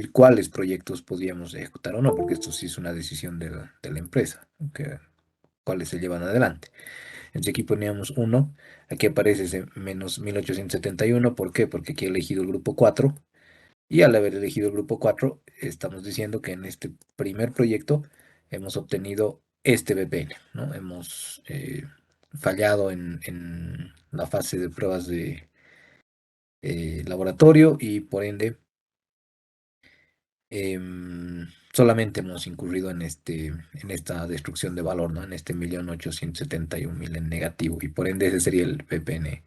cuáles proyectos podríamos ejecutar o no, porque esto sí es una decisión de la empresa, que, cuáles se llevan adelante. Entonces aquí poníamos uno, aquí aparece ese menos 1871. ¿Por qué? Porque aquí he elegido el grupo 4 y al haber elegido el grupo 4 estamos diciendo que en este primer proyecto hemos obtenido este VPN, ¿no? Hemos fallado en la fase de pruebas de laboratorio y por ende solamente hemos incurrido en esta destrucción de valor, ¿no? En este 1.871.000 en negativo y por ende ese sería el VPN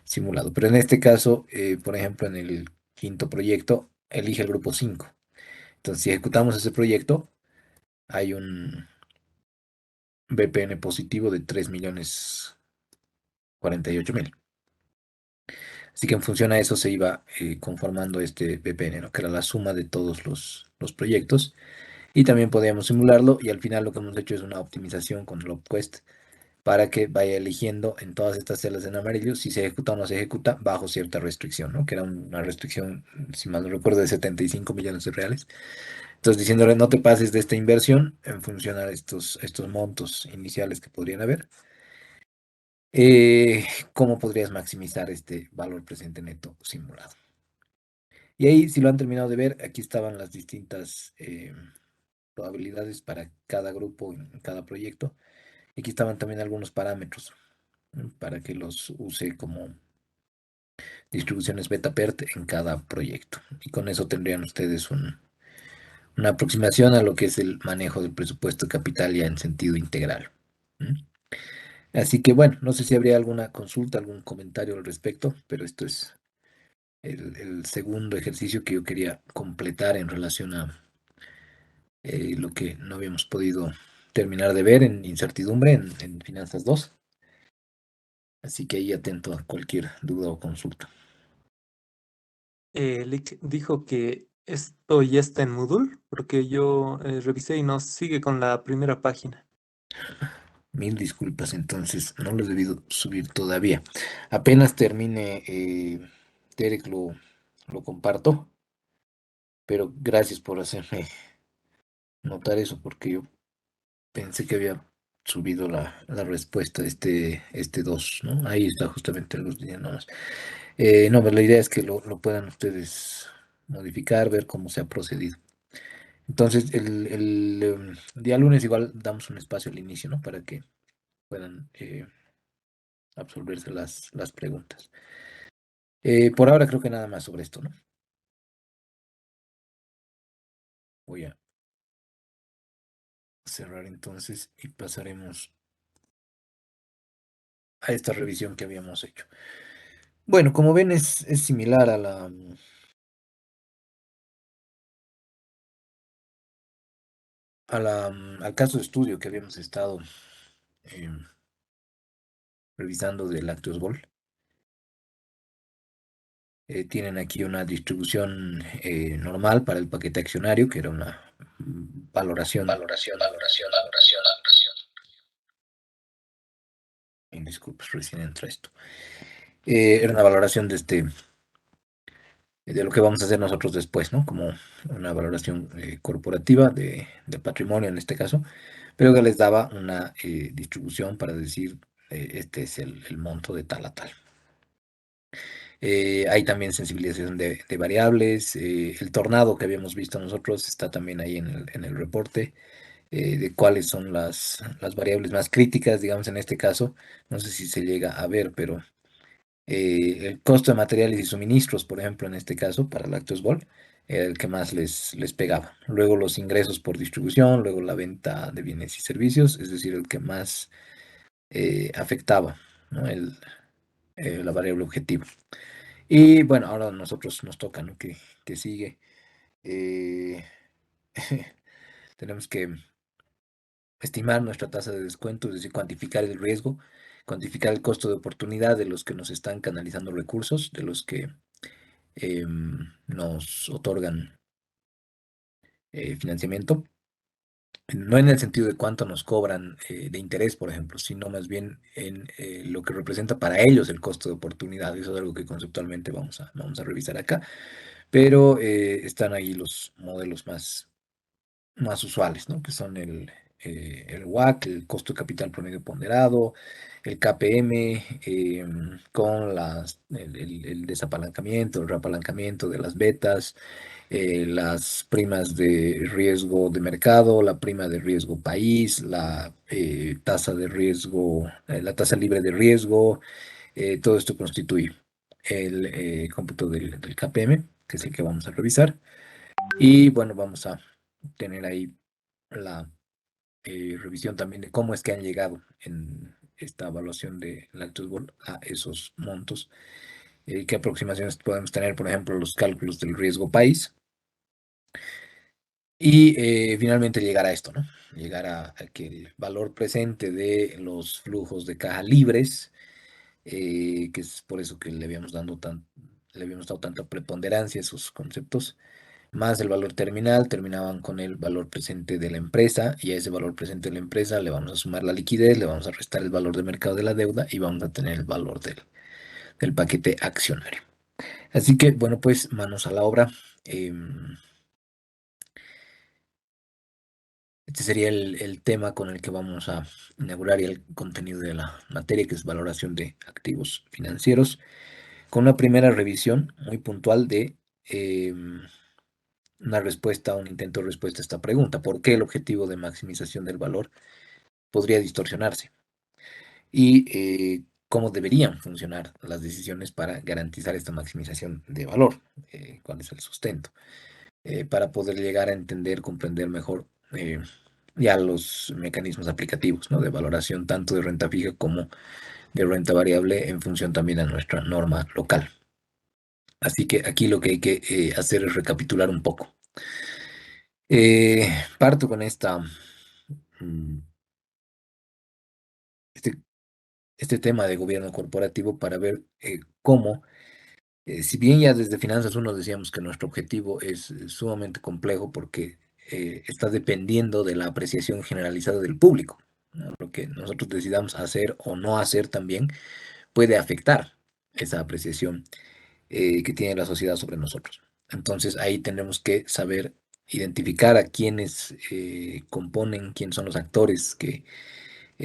simulado. Pero en este caso, por ejemplo, en el quinto proyecto, elige el grupo 5. Entonces, si ejecutamos ese proyecto, hay un VPN positivo de 3.048.000. Así que en función a eso se iba conformando este VPN, ¿no? Que era la suma de todos los proyectos. Y también podíamos simularlo y al final lo que hemos hecho es una optimización con el OpQuest para que vaya eligiendo en todas estas celdas en amarillo si se ejecuta o no se ejecuta bajo cierta restricción, ¿no? Que era una restricción, si mal no recuerdo, de 75 millones de reales. Entonces diciéndole no te pases de esta inversión en función a estos montos iniciales que podrían haber. eh, ¿Cómo podrías maximizar este valor presente neto simulado? Y ahí, si lo han terminado de ver, aquí estaban las distintas probabilidades para cada grupo en cada proyecto. Y aquí estaban también algunos parámetros, ¿no? Para que los use como distribuciones beta-PERT en cada proyecto. Y con eso tendrían ustedes una aproximación a lo que es el manejo del presupuesto de capital ya en sentido integral. ¿Mm? Así que bueno, no sé si habría alguna consulta, algún comentario al respecto, pero esto es el segundo ejercicio que yo quería completar en relación a lo que no habíamos podido terminar de ver en incertidumbre en Finanzas 2. Así que ahí atento a cualquier duda o consulta. Lick dijo que esto ya está en Moodle, porque yo revisé y no sigue con la primera página. Mil disculpas, entonces no lo he debido subir todavía. Apenas termine, Derek, lo comparto, pero gracias por hacerme notar eso, porque yo pensé que había subido la respuesta de este 2, ¿no? Ahí está justamente los días nomás. No, pero la idea es que lo puedan ustedes modificar, ver cómo se ha procedido. Entonces, el día lunes igual damos un espacio al inicio, ¿no? Para que puedan absolverse las preguntas. Por ahora creo que nada más sobre esto, ¿no? Voy a cerrar entonces y pasaremos a esta revisión que habíamos hecho. Bueno, como ven, es similar al caso de estudio que habíamos estado em, revisando del Lactose Ball. Tienen aquí una distribución normal para el paquete accionario, que era una valoración. Valoración. Disculpas, recién entra esto. Era una valoración de lo que vamos a hacer nosotros después, ¿no? Como una valoración corporativa de patrimonio en este caso, pero que les daba una distribución para decir, este es el monto de tal a tal. Hay también sensibilización de variables. El tornado que habíamos visto nosotros está también ahí en el reporte, de cuáles son las variables más críticas, digamos, en este caso. No sé si se llega a ver, pero el costo de materiales y suministros, por ejemplo, en este caso, para Lactose Ball, era el que más les pegaba. Luego los ingresos por distribución, luego la venta de bienes y servicios, es decir, el que más afectaba, ¿no? La variable objetivo. Y bueno, ahora a nosotros nos toca, ¿no? Que sigue. Eh, Tenemos que estimar nuestra tasa de descuento, es decir, cuantificar el riesgo, cuantificar el costo de oportunidad de los que nos están canalizando recursos, de los que nos otorgan financiamiento. No en el sentido de cuánto nos cobran de interés, por ejemplo, sino más bien en lo que representa para ellos el costo de oportunidad. Eso es algo que conceptualmente vamos a revisar acá. pero están ahí los modelos más usuales, ¿no? Que son el WACC, el costo de capital promedio ponderado, el KPM, con el desapalancamiento, el reapalancamiento de las betas, las primas de riesgo de mercado, la prima de riesgo país, la tasa de riesgo, la tasa libre de riesgo, todo esto constituye el cómputo del KPM, que es el que vamos a revisar. Y bueno, vamos a tener ahí la revisión también de cómo es que han llegado en esta evaluación de Lactosbol a esos montos. ¿Qué aproximaciones podemos tener, por ejemplo, los cálculos del riesgo país? Y finalmente llegar a esto, ¿no? Llegar a que el valor presente de los flujos de caja libres, que es por eso que le habíamos dado tanta preponderancia a esos conceptos, más el valor terminal, terminaban con el valor presente de la empresa, y a ese valor presente de la empresa le vamos a sumar la liquidez, le vamos a restar el valor de mercado de la deuda y vamos a tener el valor del paquete accionario. Así que, bueno, pues manos a la obra. Este sería el tema con el que vamos a inaugurar y el contenido de la materia, que es valoración de activos financieros, con una primera revisión muy puntual de una respuesta, un intento de respuesta a esta pregunta: ¿por qué el objetivo de maximización del valor podría distorsionarse? Y cómo deberían funcionar las decisiones para garantizar esta maximización de valor, cuál es el sustento, para poder llegar a entender, comprender mejor ya los mecanismos aplicativos, ¿no? De valoración tanto de renta fija como de renta variable en función también a nuestra norma local. Así que aquí lo que hay que hacer es recapitular un poco. Parto con mm, este, este tema de gobierno corporativo para ver cómo, si bien ya desde finanzas uno decíamos que nuestro objetivo es sumamente complejo porque está dependiendo de la apreciación generalizada del público, ¿no? Lo que nosotros decidamos hacer o no hacer también puede afectar esa apreciación que tiene la sociedad sobre nosotros. Entonces ahí tenemos que saber identificar a quienes componen, quiénes son los actores que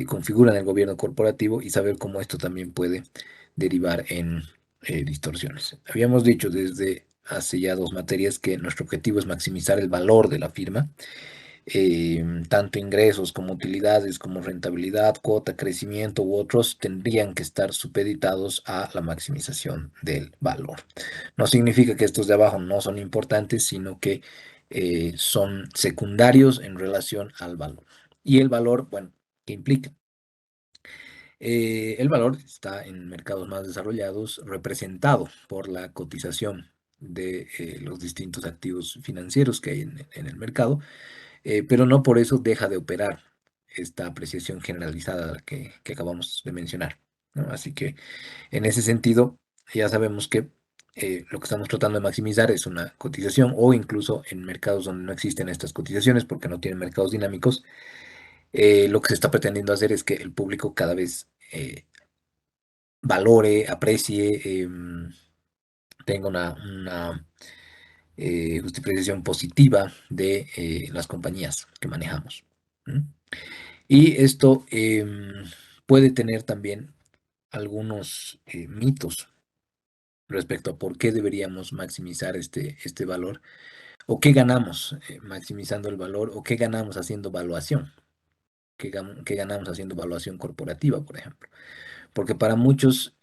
configuran el gobierno corporativo, y saber cómo esto también puede derivar en distorsiones. Habíamos dicho desde hace ya dos materias que nuestro objetivo es maximizar el valor de la firma, tanto ingresos como utilidades, como rentabilidad, cuota, crecimiento u otros tendrían que estar supeditados a la maximización del valor. No significa que estos de abajo no son importantes, sino que son secundarios en relación al valor. Y el valor, bueno, ¿qué implica? El valor está en mercados más desarrollados, representado por la cotización de los distintos activos financieros que hay en el mercado, pero no por eso deja de operar esta apreciación generalizada que acabamos de mencionar, ¿no? Así que en ese sentido, ya sabemos que lo que estamos tratando de maximizar es una cotización, o incluso en mercados donde no existen estas cotizaciones porque no tienen mercados dinámicos, lo que se está pretendiendo hacer es que el público cada vez valore, aprecie, tenga una justificación positiva de las compañías que manejamos. ¿Mm? Y esto puede tener también algunos mitos respecto a por qué deberíamos maximizar este valor, o qué ganamos maximizando el valor, o qué ganamos haciendo evaluación, qué ganamos haciendo evaluación corporativa, por ejemplo. Porque para muchos,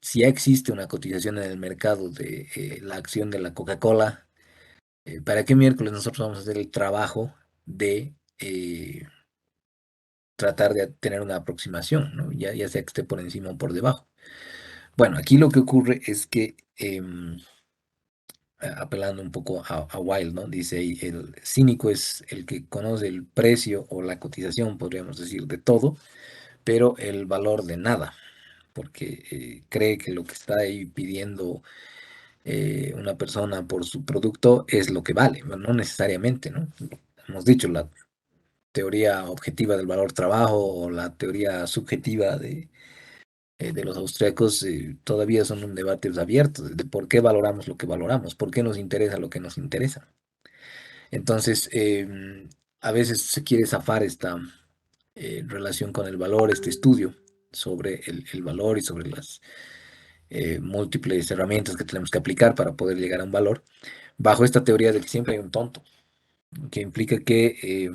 si ya existe una cotización en el mercado de la acción de la Coca-Cola, ¿para qué miércoles nosotros vamos a hacer el trabajo de tratar de tener una aproximación, ¿no? Ya sea que esté por encima o por debajo? Bueno, aquí lo que ocurre es que, apelando un poco a Wilde, ¿no? Dice ahí: el cínico es el que conoce el precio o la cotización, podríamos decir, de todo, pero el valor de nada, porque cree que lo que está ahí pidiendo una persona por su producto es lo que vale. Bueno, no necesariamente, ¿no? Hemos dicho, la teoría objetiva del valor trabajo o la teoría subjetiva de los austriacos todavía son un debate abierto de por qué valoramos lo que valoramos, por qué nos interesa lo que nos interesa. Entonces, a veces se quiere zafar esta relación con el valor, este estudio sobre el valor y sobre las múltiples herramientas que tenemos que aplicar para poder llegar a un valor, bajo esta teoría de que siempre hay un tonto, que implica que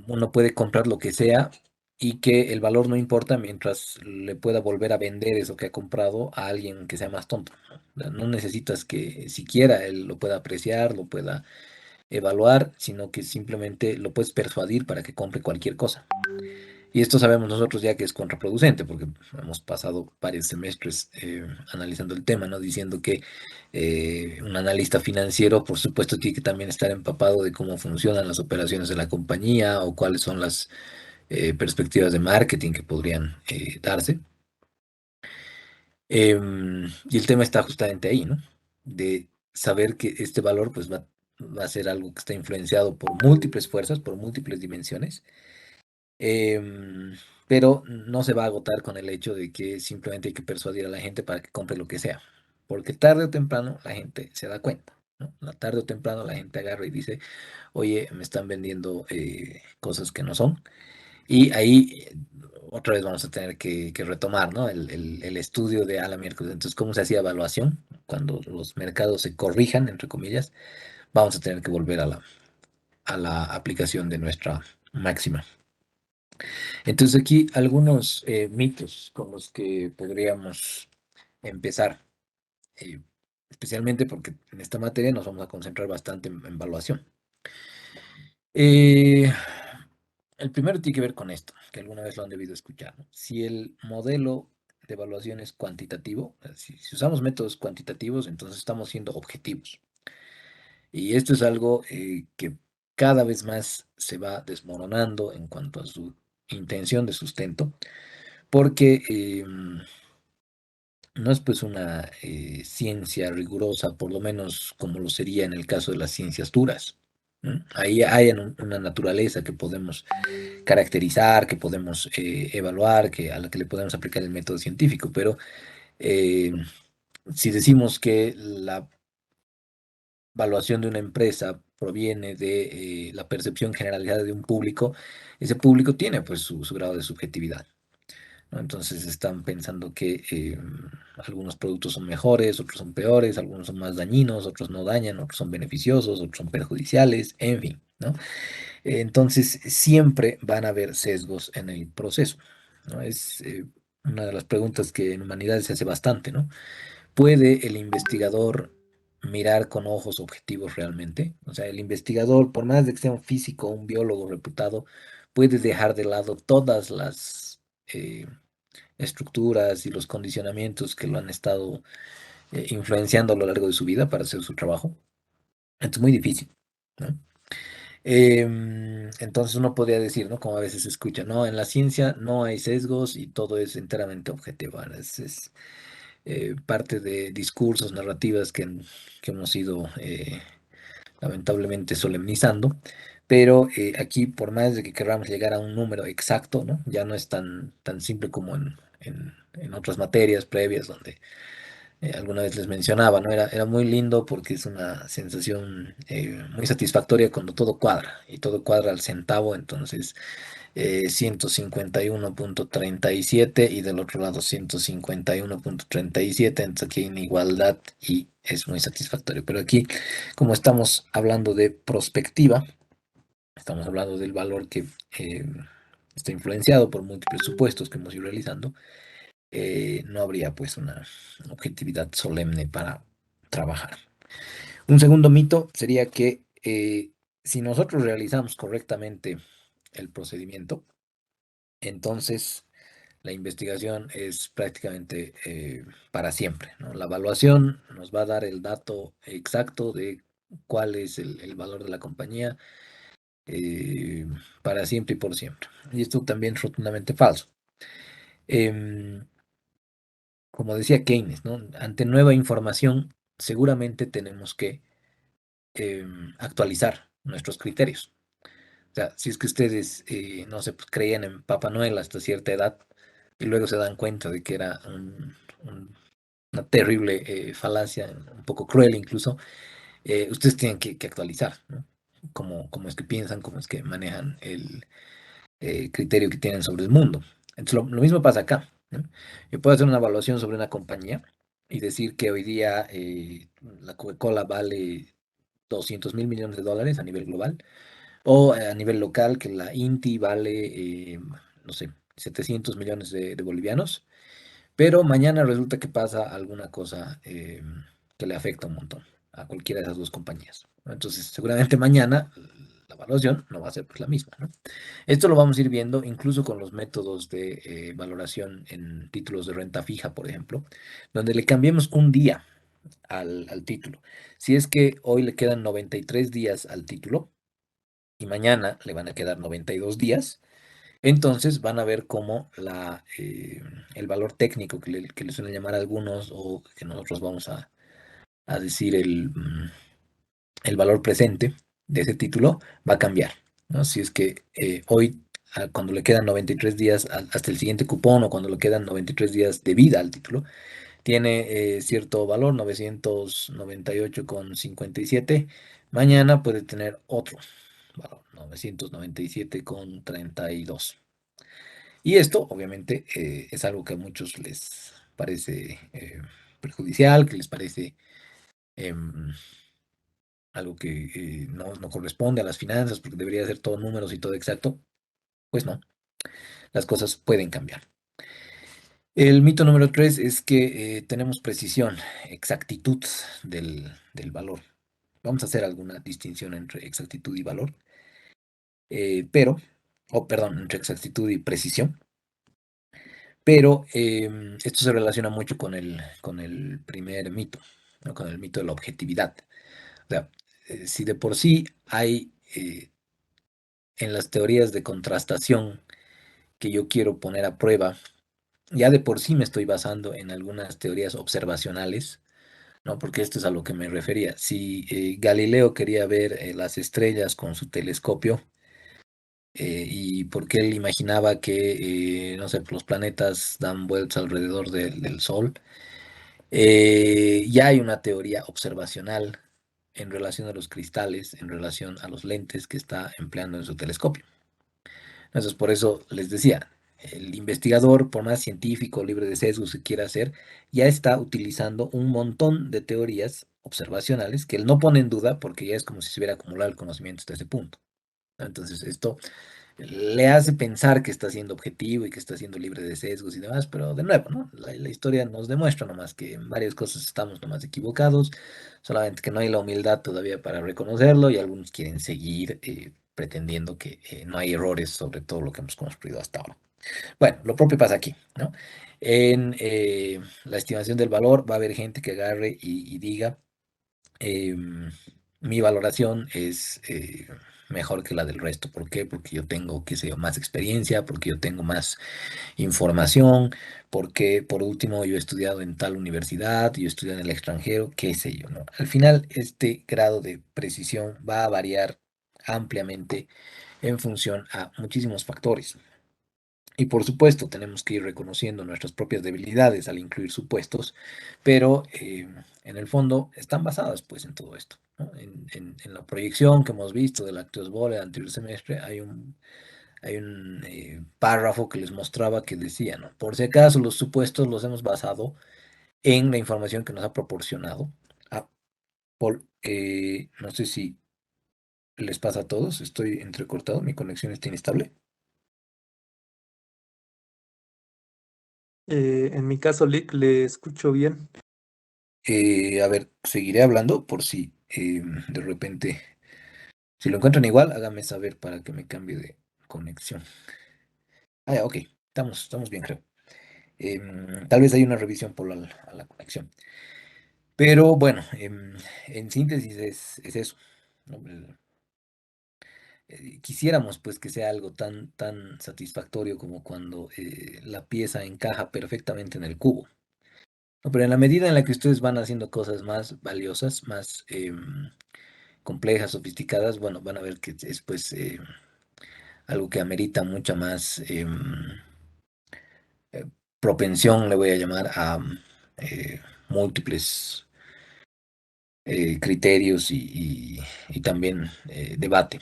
uno puede comprar lo que sea y que el valor no importa mientras le pueda volver a vender eso que ha comprado a alguien que sea más tonto, ¿no? O sea, no necesitas que siquiera él lo pueda apreciar, lo pueda evaluar, sino que simplemente lo puedes persuadir para que compre cualquier cosa. Y esto sabemos nosotros ya que es contraproducente, porque hemos pasado varios semestres analizando el tema, ¿no? Diciendo que un analista financiero, por supuesto, tiene que también estar empapado de cómo funcionan las operaciones de la compañía o cuáles son las perspectivas de marketing que podrían darse. Y el tema está justamente ahí, ¿no? De saber que este valor pues va a ser algo que está influenciado por múltiples fuerzas, por múltiples dimensiones, em, pero no se va a agotar con el hecho de que simplemente hay que persuadir a la gente para que compre lo que sea, porque tarde o temprano la gente se da cuenta, ¿no? La tarde o temprano la gente agarra y dice, oye, me están vendiendo cosas que no son, y ahí otra vez vamos a tener que retomar, ¿no? El estudio de a la miércoles. Entonces, ¿cómo se hacía evaluación? Cuando los mercados se corrijan, entre comillas, vamos a tener que volver a la aplicación de nuestra máxima. Entonces aquí algunos mitos con los que podríamos empezar, eh, especialmente porque en esta materia nos vamos a concentrar bastante en evaluación. Eh, el primero tiene que ver con esto, que alguna vez lo han debido escuchar, ¿no? Si el modelo de evaluación es cuantitativo, si usamos métodos cuantitativos, entonces estamos siendo objetivos. Y esto es algo que cada vez más se va desmoronando en cuanto a su intención de sustento, porque no es pues una ciencia rigurosa, por lo menos como lo sería en el caso de las ciencias duras, ¿no? Ahí hay una naturaleza que podemos caracterizar, que podemos evaluar, a la que le podemos aplicar el método científico, pero eh, si decimos que la evaluación de una empresa proviene de la percepción generalizada de un público, ese público tiene pues su grado de subjetividad, ¿no? Entonces están pensando que algunos productos son mejores, otros son peores, algunos son más dañinos, otros no dañan, otros son beneficiosos, otros son perjudiciales, en fin, ¿no? Entonces siempre van a haber sesgos en el proceso, ¿no? Es una de las preguntas que en humanidades se hace bastante, ¿no? ¿Puede el investigador mirar con ojos objetivos realmente? O sea, el investigador, por más de que sea un físico o un biólogo reputado, puede dejar de lado todas las estructuras y los condicionamientos que lo han estado influenciando a lo largo de su vida para hacer su trabajo. Esto es muy difícil, ¿no? Entonces uno podría decir, ¿no? Como a veces se escucha, no, en la ciencia no hay sesgos y todo es enteramente objetivo. Ahora, es, parte de discursos, narrativas que hemos ido lamentablemente solemnizando, pero aquí por más de que queramos llegar a un número exacto, ¿no? Ya no es tan simple como en otras materias previas donde alguna vez les mencionaba, ¿no? Era muy lindo porque es una sensación muy satisfactoria cuando todo cuadra y todo cuadra al centavo, entonces 151,37 y del otro lado 151,37, entonces aquí hay una igualdad y es muy satisfactorio. Pero aquí, como estamos hablando de prospectiva, estamos hablando del valor que eh, está influenciado por múltiples supuestos que hemos ido realizando, no habría pues una objetividad solemne para trabajar. Un segundo mito sería que si nosotros realizamos correctamente el procedimiento, entonces la investigación es prácticamente para siempre, ¿no? La evaluación nos va a dar el dato exacto de cuál es el valor de la compañía eh, para siempre y por siempre. Y esto también es rotundamente falso. Em, Como decía Keynes, ¿no? Ante nueva información, seguramente tenemos que actualizar nuestros criterios. O sea, si es que ustedes, no sé, pues, creían en Papá Noel hasta cierta edad, y luego se dan cuenta de que era una terrible falacia, un poco cruel incluso. Ustedes tienen que actualizar, ¿no? Cómo es que piensan, cómo es que manejan el criterio que tienen sobre el mundo. Entonces, lo mismo pasa acá, ¿no? Yo puedo hacer una evaluación sobre una compañía y decir que hoy día la Coca-Cola vale 200.000 millones de dólares a nivel global, o a nivel local que la INTI vale, no sé, 700 millones de bolivianos, pero mañana resulta que pasa alguna cosa que le afecta un montón a cualquiera de esas dos compañías, ¿no? Entonces, seguramente mañana la evaluación no va a ser pues, la misma, ¿no? Esto lo vamos a ir viendo incluso con los métodos de valoración en títulos de renta fija, por ejemplo, donde le cambiemos un día al título. Si es que hoy le quedan 93 días al título y mañana le van a quedar 92 días, entonces van a ver cómo el valor técnico que le suelen llamar algunos o que nosotros vamos a decir el valor presente de ese título va a cambiar, ¿no? Si es que hoy, cuando le quedan 93 días hasta el siguiente cupón o cuando le quedan 93 días de vida al título, tiene cierto valor, 998,57. Mañana puede tener otro valor, 997,32. Y esto, obviamente, es algo que a muchos les parece perjudicial, que les parece em, algo que no corresponde a las finanzas, porque debería ser todo números y todo exacto. Pues no, las cosas pueden cambiar. El mito número 3 es que tenemos precisión, exactitud del valor. Vamos a hacer alguna distinción entre exactitud y valor, perdón, entre exactitud y precisión, pero esto se relaciona mucho con el primer mito, ¿no? Con el mito de la objetividad. O sea, si de por sí hay en las teorías de contrastación que yo quiero poner a prueba, ya de por sí me estoy basando en algunas teorías observacionales, ¿no? Porque esto es a lo que me refería. Si Galileo quería ver las estrellas con su telescopio, y porque él imaginaba que, no sé, los planetas dan vueltas alrededor del Sol, ya hay una teoría observacional en relación a los cristales, en relación a los lentes que está empleando en su telescopio. Entonces, por eso les decía, el investigador, por más científico, libre de sesgos que quiera hacer, ya está utilizando un montón de teorías observacionales que él no pone en duda porque ya es como si se hubiera acumulado el conocimiento hasta ese punto, ¿no? Entonces, esto le hace pensar que está siendo objetivo y que está siendo libre de sesgos y demás, pero de nuevo, ¿no? La historia nos demuestra nomás que en varias cosas estamos nomás equivocados, solamente que no hay la humildad todavía para reconocerlo y algunos quieren seguir pretendiendo que no hay errores sobre todo lo que hemos construido hasta ahora. Bueno, lo propio pasa aquí, ¿no? En la estimación del valor va a haber gente que agarre y diga em, mi valoración es mejor que la del resto. ¿Por qué? Porque yo tengo, qué sé yo, más experiencia, porque yo tengo más información, porque por último yo he estudiado en tal universidad, yo he estudiado en el extranjero, qué sé yo, ¿no? Al final, este grado de precisión va a variar ampliamente en función a muchísimos factores. Y por supuesto, tenemos que ir reconociendo nuestras propias debilidades al incluir supuestos, pero en el fondo están basadas pues en todo esto, ¿no? En la proyección que hemos visto del Actors Bowl el anterior semestre, hay un párrafo que les mostraba que decía, ¿no? Por si acaso los supuestos los hemos basado en la información que nos ha proporcionado Apple. No sé si les pasa a todos, estoy entrecortado, mi conexión está inestable. En mi caso, Lick, le escucho bien. A ver, seguiré hablando por si de repente, si lo encuentran igual, háganme saber para que me cambie de conexión. Ah, ya, ok, estamos bien, creo. Tal vez hay una revisión por a la conexión. Pero bueno, en síntesis es eso, ¿no? Quisiéramos pues que sea algo tan satisfactorio como cuando la pieza encaja perfectamente en el cubo, ¿no? Pero en la medida en la que ustedes van haciendo cosas más valiosas, más complejas, sofisticadas, bueno, van a ver que es pues algo que amerita mucha más propensión, le voy a llamar, a eh, múltiples criterios y también debate,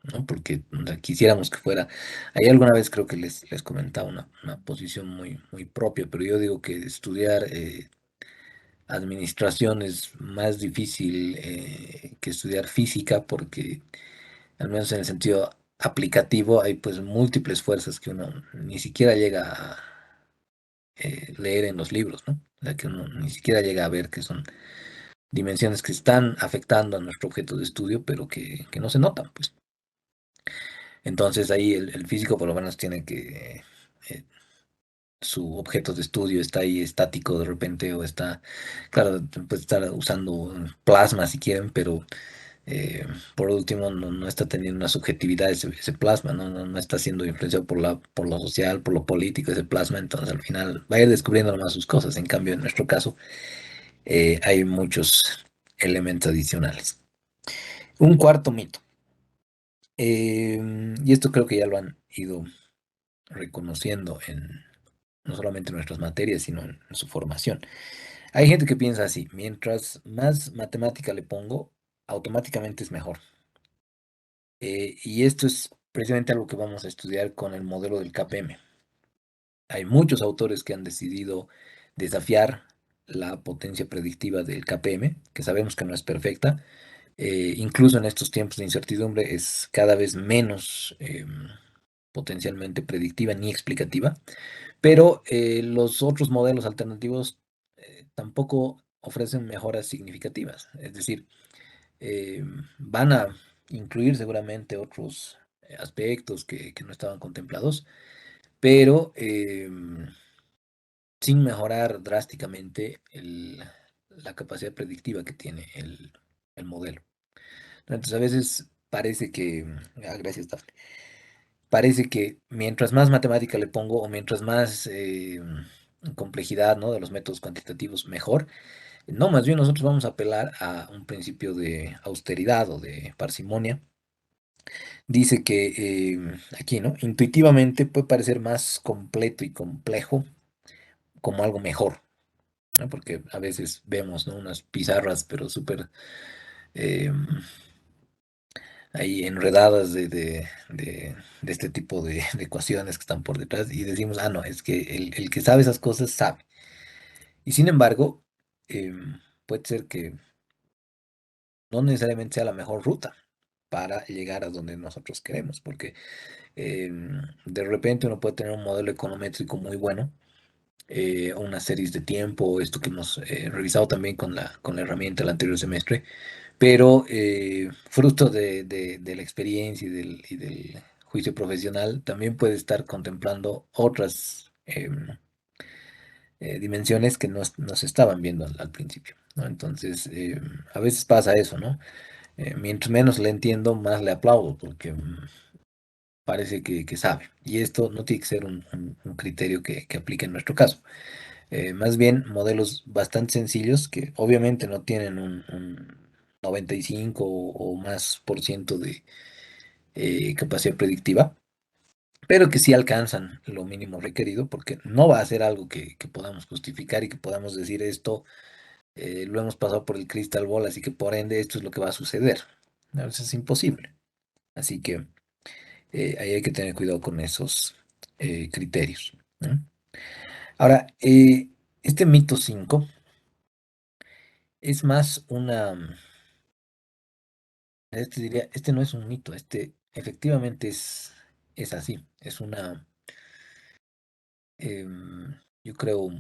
¿no? Porque quisiéramos que fuera, ahí alguna vez creo que les comentaba una posición muy propia, pero yo digo que estudiar administración es más difícil que estudiar física porque, al menos en el sentido aplicativo, hay pues múltiples fuerzas que uno ni siquiera llega a leer en los libros, ¿no? O sea, que uno ni siquiera llega a ver que son dimensiones que están afectando a nuestro objeto de estudio, pero que no se notan, pues. Entonces ahí el físico por lo menos tiene que, eh, su objeto de estudio está ahí estático de repente o está, claro, puede estar usando plasma si quieren, pero por último no está teniendo una subjetividad ese plasma, no está siendo influenciado por lo social, por lo político ese plasma, entonces al final va a ir descubriendo nomás sus cosas. En cambio, en nuestro caso, hay muchos elementos adicionales. Un cuarto mito, y esto creo que ya lo han ido reconociendo en no solamente en nuestras materias, sino en su formación. Hay gente que piensa así, mientras más matemática le pongo, automáticamente es mejor. Y esto es precisamente algo que vamos a estudiar con el modelo del KPM. Hay muchos autores que han decidido desafiar la potencia predictiva del KPM, que sabemos que no es perfecta. Incluso en estos tiempos de incertidumbre es cada vez menos potencialmente predictiva ni explicativa, pero los otros modelos alternativos tampoco ofrecen mejoras significativas. Es decir, van a incluir seguramente otros aspectos que no estaban contemplados, pero sin mejorar drásticamente la capacidad predictiva que tiene el modelo. Entonces, a veces parece que, gracias, Dafne, parece que mientras más matemática le pongo o mientras más complejidad, ¿no? de los métodos cuantitativos, mejor. No, más bien nosotros vamos a apelar a un principio de austeridad o de parsimonia. Dice que aquí, ¿no? Intuitivamente puede parecer más completo y complejo como algo mejor, ¿no? Porque a veces vemos, ¿no? unas pizarras, pero súper eh, ahí enredadas de este tipo de ecuaciones que están por detrás y decimos, ah, no, es que el que sabe esas cosas sabe. Y sin embargo, puede ser que no necesariamente sea la mejor ruta para llegar a donde nosotros queremos, porque de repente uno puede tener un modelo econométrico muy bueno, una series de tiempo, esto que hemos revisado también con la herramienta del anterior semestre, pero fruto de la experiencia y del juicio profesional, también puede estar contemplando otras dimensiones que no se estaban viendo al principio, ¿no? Entonces, a veces pasa eso, ¿no? Mientras menos le entiendo, más le aplaudo, porque parece que sabe. Y esto no tiene que ser un criterio que aplique en nuestro caso. Más bien modelos bastante sencillos que obviamente no tienen un 95 o más por ciento de capacidad predictiva, pero que sí alcanzan lo mínimo requerido, porque no va a ser algo que podamos justificar y que podamos decir esto, lo hemos pasado por el crystal ball, así que por ende esto es lo que va a suceder. A veces es imposible. Así que ahí hay que tener cuidado con esos criterios, ¿no? Ahora, este mito 5 es más este diría, este no es un mito, este efectivamente es así, es una, yo creo,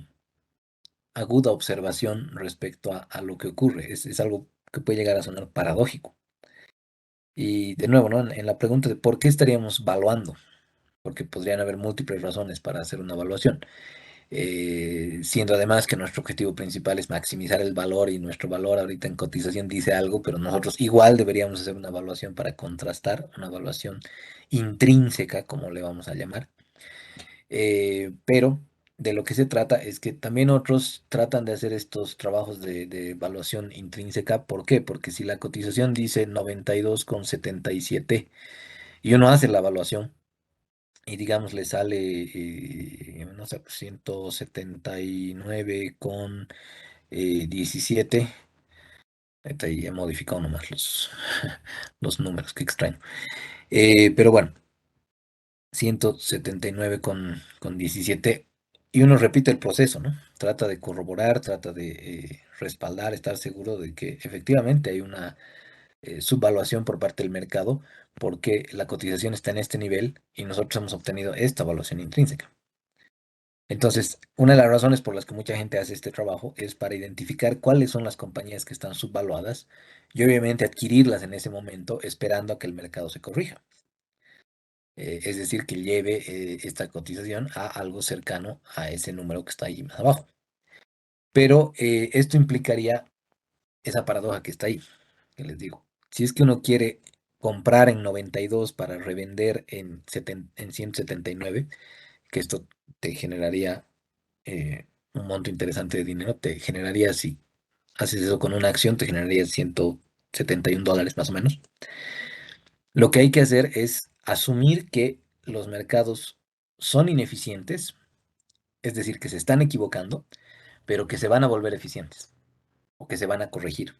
aguda observación respecto a lo que ocurre, es algo que puede llegar a sonar paradójico. Y de nuevo, ¿no? En la pregunta de por qué estaríamos valuando, porque podrían haber múltiples razones para hacer una evaluación. Siendo además que nuestro objetivo principal es maximizar el valor y nuestro valor ahorita en cotización dice algo, pero nosotros igual deberíamos hacer una evaluación para contrastar, una evaluación intrínseca, como le vamos a llamar. Pero de lo que se trata es que también otros tratan de hacer estos trabajos de evaluación intrínseca. ¿Por qué? Porque si la cotización dice 92,77 y uno hace la evaluación, y digamos le sale, no sé, pues, 179 con 17. Ahorita ahí he modificado nomás los números, qué extraño. Pero bueno, 179 con 17. Y uno repite el proceso, ¿no? Trata de corroborar, trata de respaldar, estar seguro de que efectivamente hay una subvaluación por parte del mercado porque la cotización está en este nivel y nosotros hemos obtenido esta evaluación intrínseca. Entonces, una de las razones por las que mucha gente hace este trabajo es para identificar cuáles son las compañías que están subvaluadas y obviamente adquirirlas en ese momento esperando a que el mercado se corrija. Es decir, que lleve esta cotización a algo cercano a ese número que está ahí más abajo. Pero esto implicaría esa paradoja que está ahí, que les digo. Si es que uno quiere comprar en 92 para revender en 179, que esto te generaría un monto interesante de dinero, te generaría, si haces eso con una acción, te generaría $171 más o menos. Lo que hay que hacer es asumir que los mercados son ineficientes, es decir, que se están equivocando, pero que se van a volver eficientes o que se van a corregir.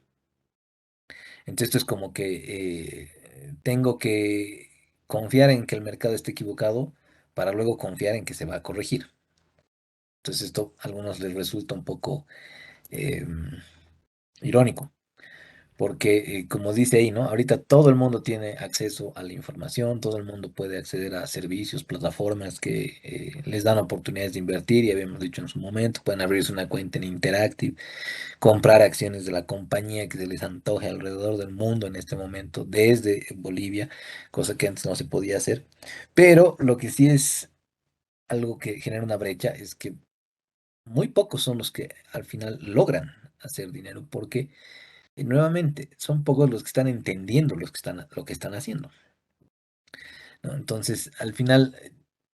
Entonces esto es como que tengo que confiar en que el mercado esté equivocado para luego confiar en que se va a corregir. Entonces esto a algunos les resulta un poco em, irónico. Porque, como dice ahí, ¿no? Ahorita todo el mundo tiene acceso a la información, todo el mundo puede acceder a servicios, plataformas que les dan oportunidades de invertir, y habíamos dicho en su momento, pueden abrirse una cuenta en Interactive, comprar acciones de la compañía que se les antoje alrededor del mundo en este momento, desde Bolivia, cosa que antes no se podía hacer. Pero lo que sí es algo que genera una brecha es que muy pocos son los que al final logran hacer dinero, porque y nuevamente, son pocos los que están entendiendo lo que están haciendo, ¿no? Entonces, al final,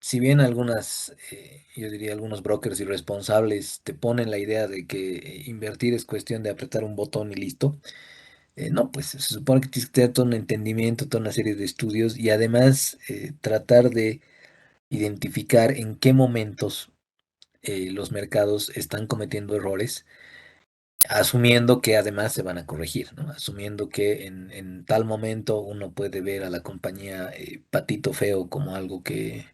si bien yo diría algunos brokers irresponsables te ponen la idea de que invertir es cuestión de apretar un botón y listo, no, pues se supone que tienes que tener todo un entendimiento, toda una serie de estudios y además tratar de identificar en qué momentos los mercados están cometiendo errores, asumiendo que además se van a corregir, ¿no? Asumiendo que en tal momento uno puede ver a la compañía patito feo como algo que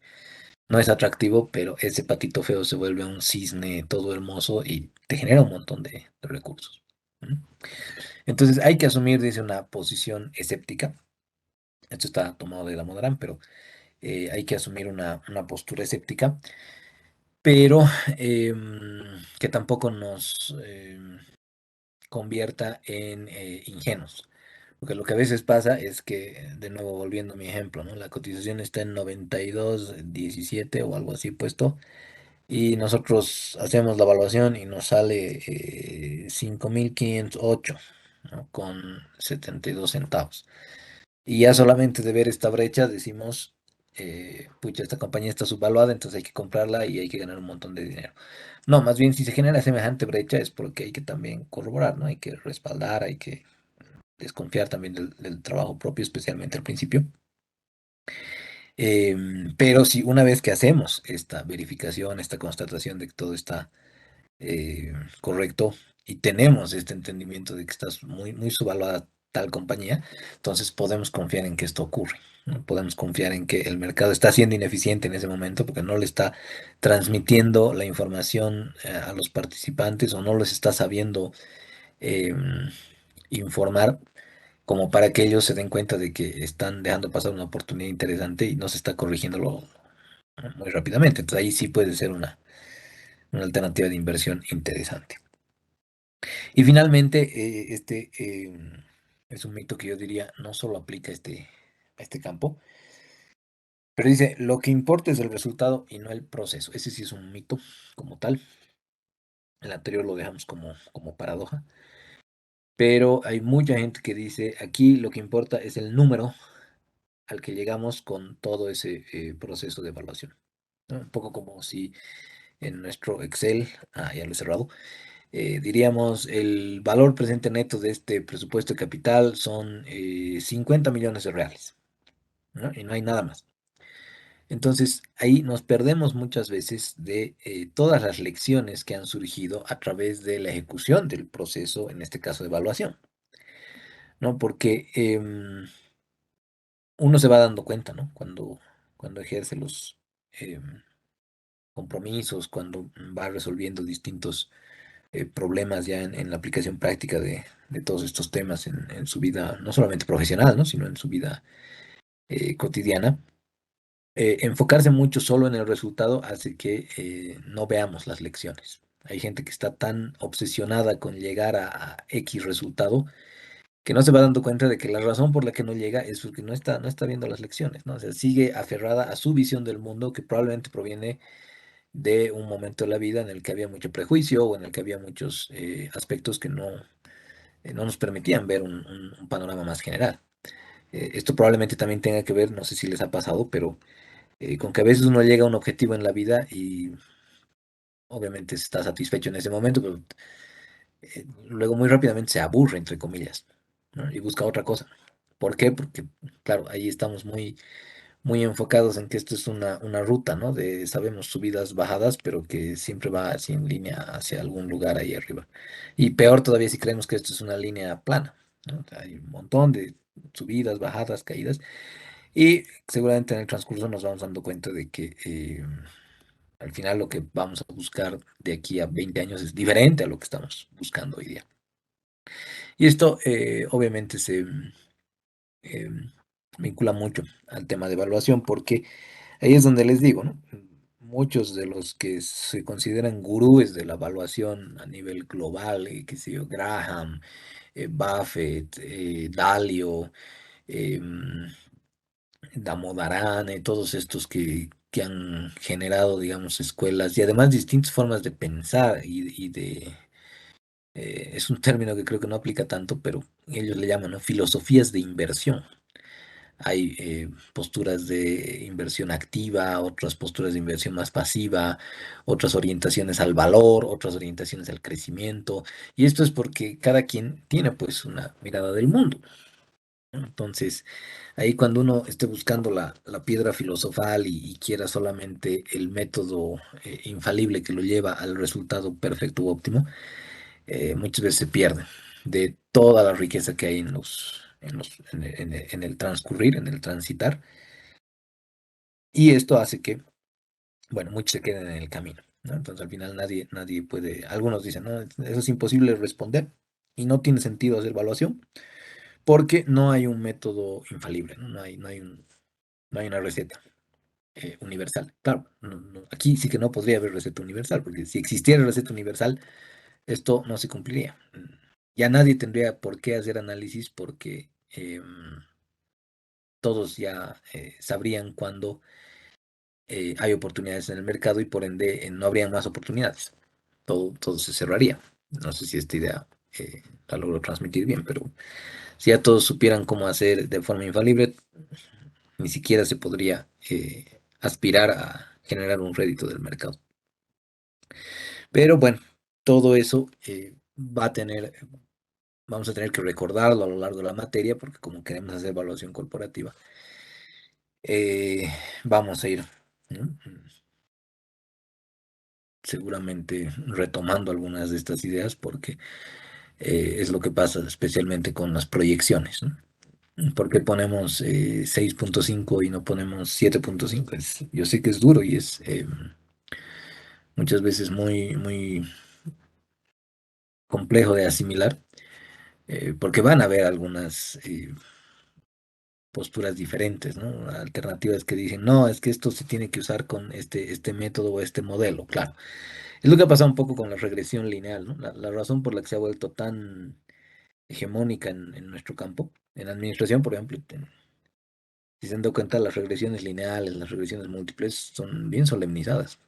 no es atractivo, pero ese patito feo se vuelve un cisne todo hermoso y te genera un montón de recursos. ¿No? Entonces hay que asumir, dice, una posición escéptica. Esto está tomado de la Monarán, pero hay que asumir una postura escéptica, pero que tampoco nos convierta en ingenuos. Porque lo que a veces pasa es que, de nuevo volviendo a mi ejemplo, ¿no? La cotización está en 92,17 o algo así puesto, y nosotros hacemos la evaluación y nos sale 5.508, ¿no? Con 72 centavos. Y ya solamente de ver esta brecha decimos, pucha, esta compañía está subvaluada, entonces hay que comprarla y hay que ganar un montón de dinero. No, más bien si se genera semejante brecha es porque hay que también corroborar, ¿no? Hay que respaldar, hay que desconfiar también del trabajo propio, especialmente al principio. Pero si una vez que hacemos esta verificación, esta constatación de que todo está correcto y tenemos este entendimiento de que está muy, muy subvaluada tal compañía, entonces podemos confiar en que esto ocurre, ¿no? Podemos confiar en que el mercado está siendo ineficiente en ese momento porque no le está transmitiendo la información a los participantes o no les está sabiendo informar como para que ellos se den cuenta de que están dejando pasar una oportunidad interesante y no se está corrigiéndolo muy rápidamente. Entonces ahí sí puede ser una alternativa de inversión interesante. Y finalmente, es un mito que yo diría no solo aplica a este campo, pero dice, lo que importa es el resultado y no el proceso. Ese sí es un mito como tal. El anterior lo dejamos como paradoja, pero hay mucha gente que dice, aquí lo que importa es el número al que llegamos con todo ese proceso de evaluación, ¿no? Un poco como si en nuestro Excel, ya lo he cerrado, diríamos el valor presente neto de este presupuesto de capital son 50 millones de reales, ¿no? Y no hay nada más. Entonces, ahí nos perdemos muchas veces de todas las lecciones que han surgido a través de la ejecución del proceso, en este caso de evaluación, ¿no? Porque uno se va dando cuenta, ¿no? Cuando ejerce los em, compromisos, cuando va resolviendo distintos problemas ya en la aplicación práctica de todos estos temas en su vida, no solamente profesional, ¿no? Sino en su vida cotidiana. Enfocarse mucho solo en el resultado hace que no veamos las lecciones. Hay gente que está tan obsesionada con llegar a X resultado que no se va dando cuenta de que la razón por la que no llega es porque no está viendo las lecciones, ¿no? O sea, sigue aferrada a su visión del mundo que probablemente proviene de un momento de la vida en el que había mucho prejuicio o en el que había muchos aspectos que no nos permitían ver un panorama más general. Esto probablemente también tenga que ver, no sé si les ha pasado, pero con que a veces uno llega a un objetivo en la vida y obviamente está satisfecho en ese momento, pero luego muy rápidamente se aburre, entre comillas, ¿no? Y busca otra cosa. ¿Por qué? Porque, claro, ahí estamos muy enfocados en que esto es una ruta, ¿no? Sabemos subidas, bajadas, pero que siempre va así en línea hacia algún lugar ahí arriba. Y peor todavía si creemos que esto es una línea plana, ¿no? O sea, hay un montón de subidas, bajadas, caídas. Y seguramente en el transcurso nos vamos dando cuenta de que al final lo que vamos a buscar de aquí a 20 años es diferente a lo que estamos buscando hoy día. Y esto obviamente se eh, vincula mucho al tema de evaluación porque ahí es donde les digo, ¿no? Muchos de los que se consideran gurúes de la evaluación a nivel global, qué sé yo, Graham, Buffett, Dalio, em, Damodaran, todos estos que han generado, digamos, escuelas y además distintas formas de pensar y de, es un término que creo que no aplica tanto, pero ellos le llaman, ¿no? Filosofías de inversión. Hay posturas de inversión activa, otras posturas de inversión más pasiva, otras orientaciones al valor, otras orientaciones al crecimiento. Y esto es porque cada quien tiene pues una mirada del mundo, ¿no? Entonces, ahí cuando uno esté buscando la piedra filosofal y quiera solamente el método infalible que lo lleva al resultado perfecto u óptimo, muchas veces se pierde de toda la riqueza que hay en el transcurrir, en el transitar, y esto hace que, bueno, muchos se queden en el camino, ¿no? Entonces al final nadie puede, algunos dicen, no, eso es imposible responder y no tiene sentido hacer evaluación porque no hay un método infalible, ¿no? No hay una receta universal. Claro, aquí sí que no podría haber receta universal, porque si existiera receta universal, esto no se cumpliría. Ya nadie tendría por qué hacer análisis porque todos ya sabrían cuándo hay oportunidades en el mercado y por ende no habrían más oportunidades. Todo se cerraría. No sé si esta idea la logro transmitir bien, pero si ya todos supieran cómo hacer de forma infalible, ni siquiera se podría aspirar a generar un rédito del mercado. Pero bueno, todo eso vamos a tener que recordarlo a lo largo de la materia, porque como queremos hacer evaluación corporativa, vamos a ir, ¿no? Seguramente retomando algunas de estas ideas, porque es lo que pasa especialmente con las proyecciones, ¿no? ¿Por qué ponemos 6.5 y no ponemos 7.5? Yo sé que es duro y es muchas veces muy complejo de asimilar, porque van a haber algunas posturas diferentes, ¿no? Alternativas que dicen, no, es que esto se tiene que usar con este método o este modelo, claro. Es lo que ha pasado un poco con la regresión lineal, ¿no? La razón por la que se ha vuelto tan hegemónica en nuestro campo, en administración, por ejemplo, si se han dado cuenta, las regresiones lineales, las regresiones múltiples son bien solemnizadas.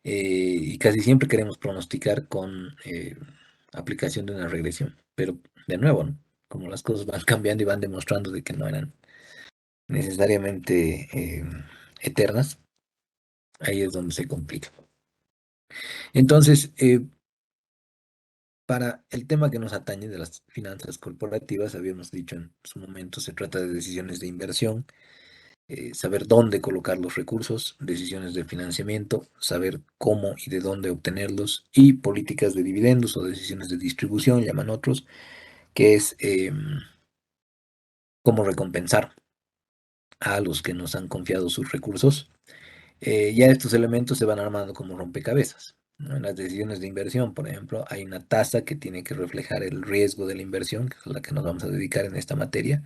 Y casi siempre queremos pronosticar con aplicación de una regresión. Pero de nuevo, ¿no? Como las cosas van cambiando y van demostrando de que no eran necesariamente eternas, ahí es donde se complica. Entonces, para el tema que nos atañe de las finanzas corporativas, habíamos dicho en su momento, se trata de decisiones de inversión, saber dónde colocar los recursos, decisiones de financiamiento, saber cómo y de dónde obtenerlos y políticas de dividendos o decisiones de distribución, llaman otros, que es cómo recompensar a los que nos han confiado sus recursos. Ya estos elementos se van armando como rompecabezas, ¿no? En las decisiones de inversión, por ejemplo, hay una tasa que tiene que reflejar el riesgo de la inversión, que es a la que nos vamos a dedicar en esta materia,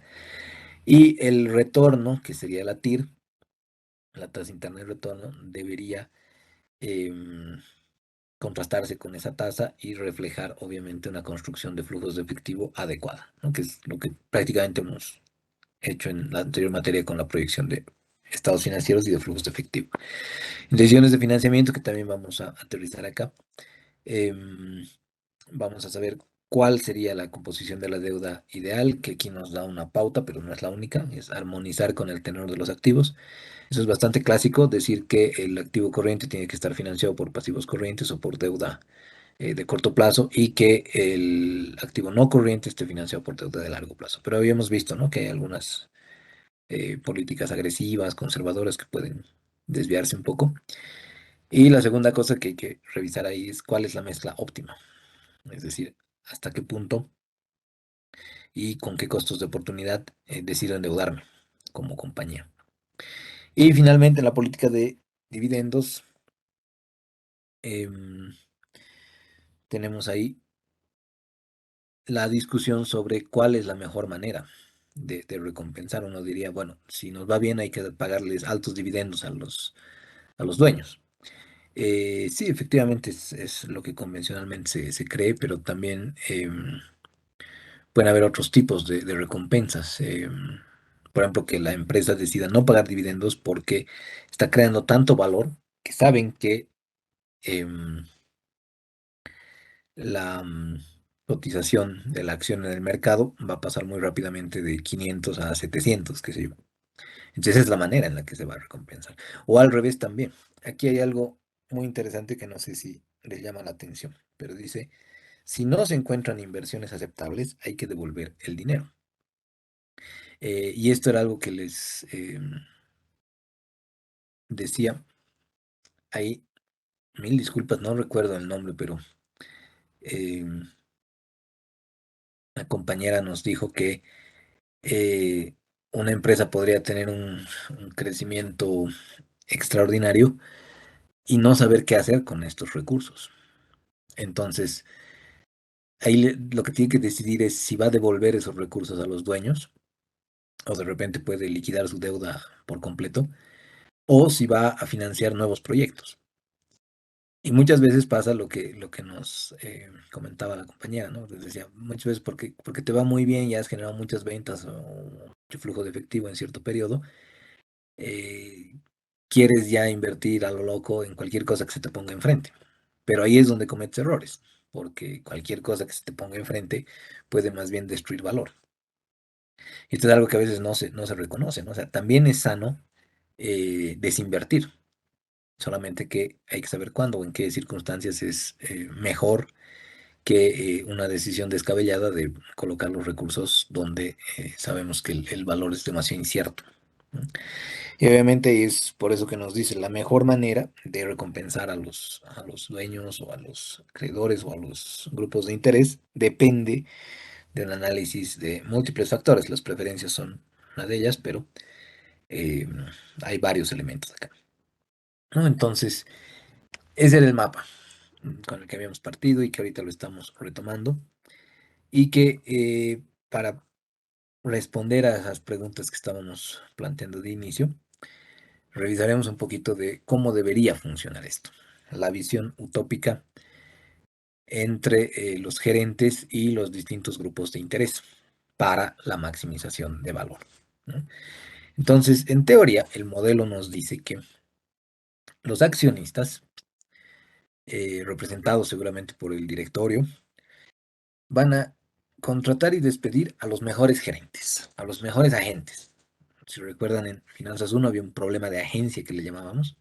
y el retorno, que sería la TIR, la tasa interna de retorno, debería em, contrastarse con esa tasa y reflejar, obviamente, una construcción de flujos de efectivo adecuada, ¿no? Que es lo que prácticamente hemos hecho en la anterior materia con la proyección de estados financieros y de flujos de efectivo. Decisiones de financiamiento que también vamos a aterrizar acá. Em, Vamos a saber cuál sería la composición de la deuda ideal, que aquí nos da una pauta, pero no es la única, es armonizar con el tenor de los activos. Eso es bastante clásico, decir que el activo corriente tiene que estar financiado por pasivos corrientes o por deuda de corto plazo y que el activo no corriente esté financiado por deuda de largo plazo. Pero habíamos visto, ¿no?, que hay algunas políticas agresivas, conservadoras que pueden desviarse un poco. Y la segunda cosa que hay que revisar ahí es cuál es la mezcla óptima, es decir, hasta qué punto y con qué costos de oportunidad decido endeudarme como compañía. Y finalmente, en la política de dividendos, em, tenemos ahí la discusión sobre cuál es la mejor manera de recompensar. Uno diría, bueno, si nos va bien hay que pagarles altos dividendos a los dueños. Sí, efectivamente es lo que convencionalmente se cree, pero también pueden haber otros tipos de recompensas. Por ejemplo, que la empresa decida no pagar dividendos porque está creando tanto valor que saben que em, la cotización de la acción en el mercado va a pasar muy rápidamente de 500 a 700, qué sé yo. Entonces esa es la manera en la que se va a recompensar. O al revés también. Aquí hay algo muy interesante que no sé si le llama la atención, pero dice, si no se encuentran inversiones aceptables, hay que devolver el dinero. Y esto era algo que les decía ahí, mil disculpas, no recuerdo el nombre, pero una compañera nos dijo que eh, una empresa podría tener un crecimiento extraordinario y no saber qué hacer con estos recursos. Entonces, ahí lo que tiene que decidir es si va a devolver esos recursos a los dueños o de repente puede liquidar su deuda por completo o si va a financiar nuevos proyectos. Y muchas veces pasa lo que nos comentaba la compañera, ¿no? Les decía, muchas veces porque te va muy bien y has generado muchas ventas o mucho flujo de efectivo en cierto periodo, eh, quieres ya invertir a lo loco en cualquier cosa que se te ponga enfrente. Pero ahí es donde cometes errores, porque cualquier cosa que se te ponga enfrente puede más bien destruir valor. Y esto es algo que a veces no se reconoce, ¿no? O sea, también es sano desinvertir, solamente que hay que saber cuándo o en qué circunstancias es mejor que una decisión descabellada de colocar los recursos donde sabemos que el valor es demasiado incierto, ¿no? Y obviamente es por eso que nos dice la mejor manera de recompensar a los dueños o a los acreedores o a los grupos de interés depende de un análisis de múltiples factores. Las preferencias son una de ellas, pero eh, hay varios elementos acá, ¿no? Entonces, ese era el mapa con el que habíamos partido y que ahorita lo estamos retomando y que para responder a esas preguntas que estábamos planteando de inicio, revisaremos un poquito de cómo debería funcionar esto, la visión utópica entre los gerentes y los distintos grupos de interés para la maximización de valor, ¿no? Entonces, en teoría, el modelo nos dice que los accionistas, representados seguramente por el directorio, van a contratar y despedir a los mejores gerentes, a los mejores agentes. Si recuerdan, en Finanzas uno había un problema de agencia que le llamábamos,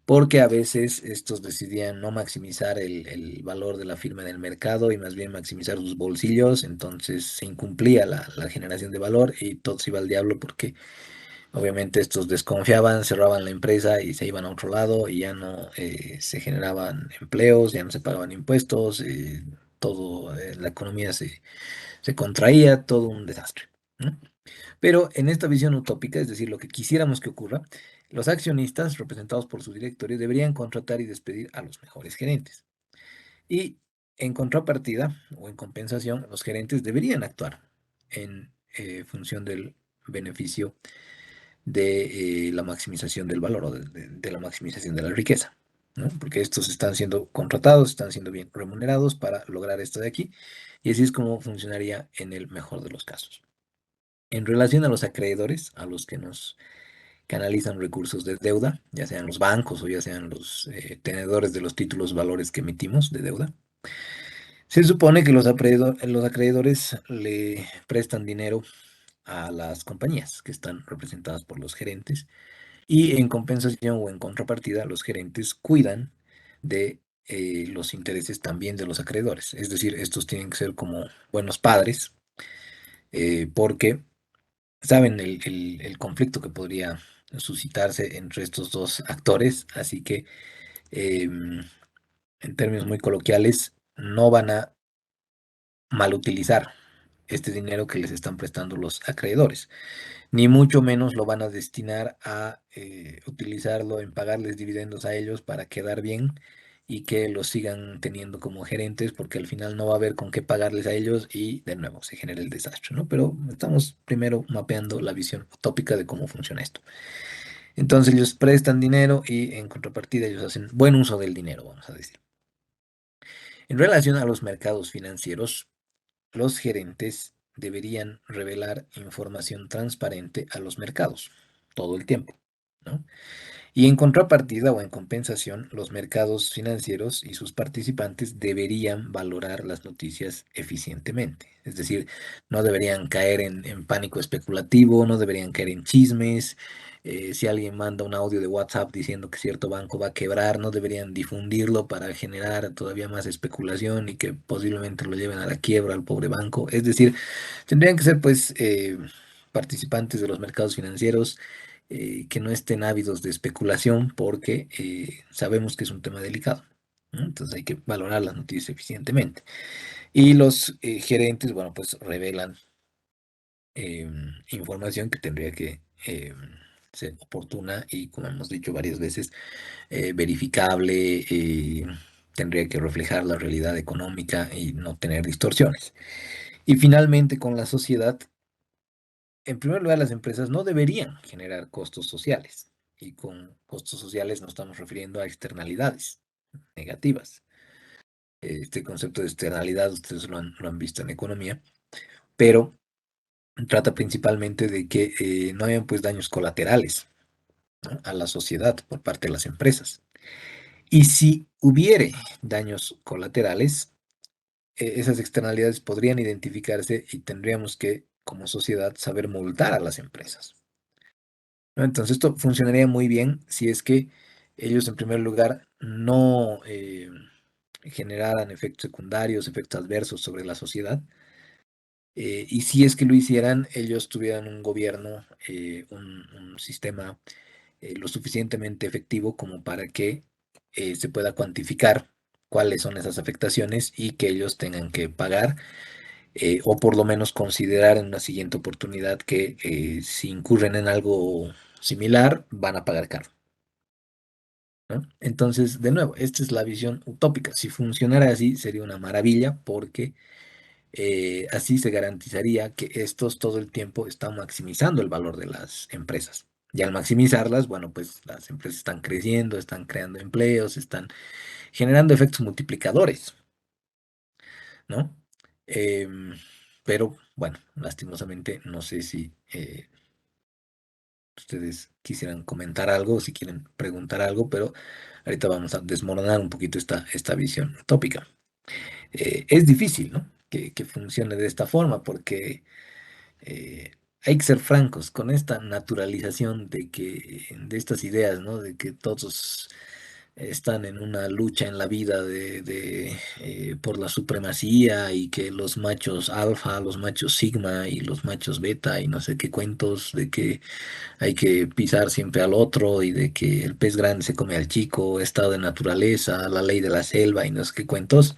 porque a veces estos decidían no maximizar el valor de la firma en el mercado y más bien maximizar sus bolsillos, entonces se incumplía la generación de valor y todo se iba al diablo porque Obviamente estos desconfiaban, cerraban la empresa y se iban a otro lado y ya no se generaban empleos, ya no se pagaban impuestos, todo, la economía se contraía, todo un desastre, ¿no? Pero en esta visión utópica, es decir, lo que quisiéramos que ocurra, los accionistas, representados por su directorio, deberían contratar y despedir a los mejores gerentes. Y en contrapartida o en compensación, los gerentes deberían actuar en función del beneficio de la maximización del valor o de la maximización de la riqueza, ¿no? Porque estos están siendo contratados, están siendo bien remunerados para lograr esto de aquí, y así es como funcionaría en el mejor de los casos. En relación a los acreedores, a los que nos canalizan recursos de deuda, ya sean los bancos o ya sean los tenedores de los títulos valores que emitimos de deuda, se supone que los acreedores le prestan dinero a las compañías que están representadas por los gerentes y en compensación o en contrapartida los gerentes cuidan de los intereses también de los acreedores. Es decir, estos tienen que ser como buenos padres porque saben el conflicto que podría suscitarse entre estos dos actores, así que en términos muy coloquiales no van a malutilizar este dinero que les están prestando los acreedores, ni mucho menos lo van a destinar a utilizarlo en pagarles dividendos a ellos para quedar bien y que los sigan teniendo como gerentes, porque al final no va a haber con qué pagarles a ellos y de nuevo se genera el desastre, ¿no? Pero estamos primero mapeando la visión utópica de cómo funciona esto. Entonces ellos prestan dinero y en contrapartida ellos hacen buen uso del dinero, vamos a decir. En relación a los mercados financieros, los gerentes deberían revelar información transparente a los mercados todo el tiempo, ¿no? Y en contrapartida o en compensación, los mercados financieros y sus participantes deberían valorar las noticias eficientemente. Es decir, no deberían caer en pánico especulativo, no deberían caer en chismes. Si alguien manda un audio de WhatsApp diciendo que cierto banco va a quebrar, no deberían difundirlo para generar todavía más especulación y que posiblemente lo lleven a la quiebra al pobre banco. Es decir, tendrían que ser pues participantes de los mercados financieros que no estén ávidos de especulación porque sabemos que es un tema delicado, ¿no? Entonces hay que valorar las noticias eficientemente. Y los gerentes, bueno, pues revelan información que tendría que ser oportuna y, como hemos dicho varias veces, verificable, tendría que reflejar la realidad económica y no tener distorsiones. Y finalmente, con la sociedad, en primer lugar, las empresas no deberían generar costos sociales. Y con costos sociales nos estamos refiriendo a externalidades negativas. Este concepto de externalidad ustedes lo han visto en economía, pero trata principalmente de que no hayan pues daños colaterales, ¿no?, a la sociedad por parte de las empresas. Y si hubiere daños colaterales, esas externalidades podrían identificarse y tendríamos que, como sociedad, saber multar a las empresas, ¿no? Entonces esto funcionaría muy bien si es que ellos en primer lugar no generaran efectos secundarios, efectos adversos sobre la sociedad. Y si es que lo hicieran, ellos tuvieran un gobierno, un sistema lo suficientemente efectivo como para que se pueda cuantificar cuáles son esas afectaciones y que ellos tengan que pagar o por lo menos considerar en una siguiente oportunidad que si incurren en algo similar van a pagar caro, ¿no? Entonces, de nuevo, esta es la visión utópica. Si funcionara así, sería una maravilla porque así se garantizaría que estos todo el tiempo están maximizando el valor de las empresas. Y al maximizarlas, bueno, pues las empresas están creciendo, están creando empleos, están generando efectos multiplicadores, ¿no? Em, pero bueno, lastimosamente no sé si ustedes quisieran comentar algo, si quieren preguntar algo, pero ahorita vamos a desmoronar un poquito esta visión utópica. Es difícil, ¿no? Que funcione de esta forma porque eh, hay que ser francos con esta naturalización de estas ideas, ¿no? De que todos están en una lucha en la vida por la supremacía y que los machos alfa, los machos sigma y los machos beta y no sé qué cuentos de que hay que pisar siempre al otro y de que el pez grande se come al chico, estado de naturaleza, la ley de la selva y no sé qué cuentos.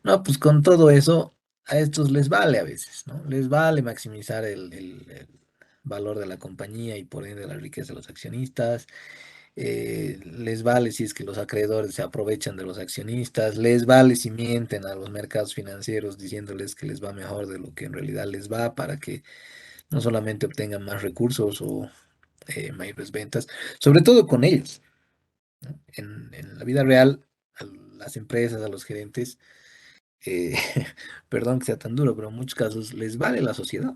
No, pues con todo eso a estos les vale a veces, ¿no? Les vale maximizar el valor de la compañía y por ende la riqueza de los accionistas. Les vale si es que los acreedores se aprovechan de los accionistas, les vale si mienten a los mercados financieros diciéndoles que les va mejor de lo que en realidad les va para que no solamente obtengan más recursos o mayores ventas, sobre todo con ellos, ¿no? En la vida real, a las empresas, a los gerentes, eh, perdón que sea tan duro, pero en muchos casos les vale la sociedad,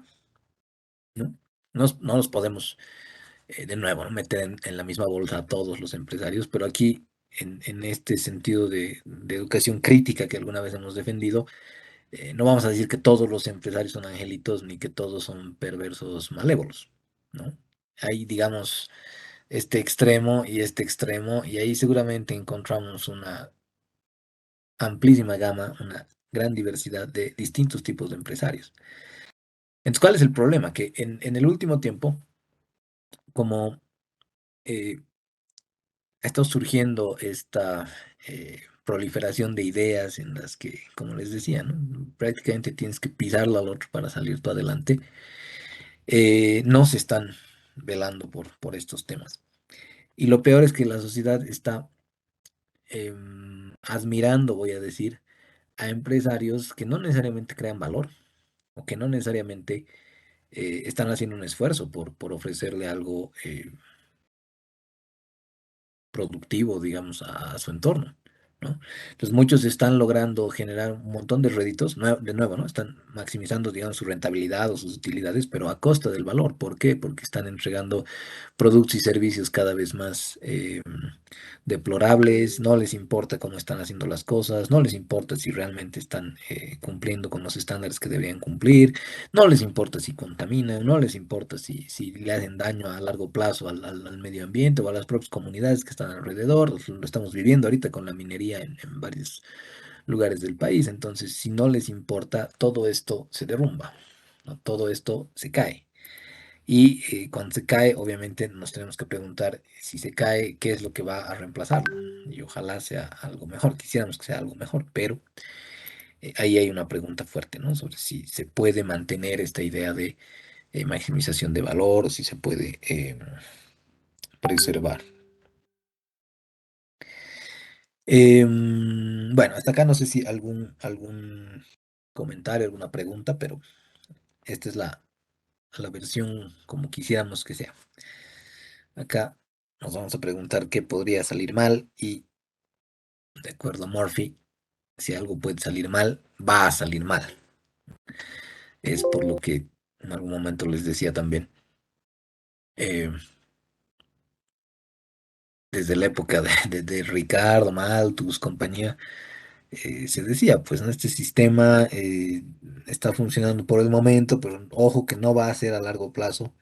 ¿no? No los podemos de nuevo, ¿no? Meter en la misma bolsa a todos los empresarios, pero aquí, en este sentido de educación crítica que alguna vez hemos defendido, no vamos a decir que todos los empresarios son angelitos ni que todos son perversos malévolos, ¿no? Hay, digamos, este extremo, y ahí seguramente encontramos una amplísima gama, una gran diversidad de distintos tipos de empresarios. Entonces, ¿cuál es el problema? Que en el último tiempo, como eh, ha estado surgiendo esta proliferación de ideas en las que, como les decía, ¿no? Prácticamente tienes que pisarlo al otro para salir tú adelante, no se están velando por estos temas. Y lo peor es que la sociedad está admirando, voy a decir, a empresarios que no necesariamente crean valor o que no necesariamente están haciendo un esfuerzo por ofrecerle algo productivo, digamos, a su entorno, ¿no? Entonces muchos están logrando generar un montón de réditos, de nuevo, ¿no? Están maximizando, digamos, su rentabilidad o sus utilidades, pero a costa del valor. ¿Por qué? Porque están entregando productos y servicios cada vez más deplorables, no les importa cómo están haciendo las cosas, no les importa si realmente están cumpliendo con los estándares que deberían cumplir, no les importa si contaminan, no les importa si le hacen daño a largo plazo al medio ambiente o a las propias comunidades que están alrededor. Lo estamos viviendo ahorita con la minería en varios lugares del país. Entonces, si no les importa, todo esto se derrumba, ¿no? Todo esto se cae. Y cuando se cae, obviamente nos tenemos que preguntar si se cae, ¿qué es lo que va a reemplazarlo? Y ojalá sea algo mejor, quisiéramos que sea algo mejor, pero ahí hay una pregunta fuerte, ¿no? Sobre si se puede mantener esta idea de maximización de valor o si se puede preservar. Bueno, hasta acá no sé si algún comentario, alguna pregunta, pero esta es la versión como quisiéramos que sea. Acá nos vamos a preguntar qué podría salir mal y de acuerdo a Murphy, si algo puede salir mal, va a salir mal. Es por lo que en algún momento les decía también, eh, desde la época de Ricardo, Malthus, compañía, se decía, pues ¿no? Este sistema está funcionando por el momento, pero ojo que no va a ser a largo plazo,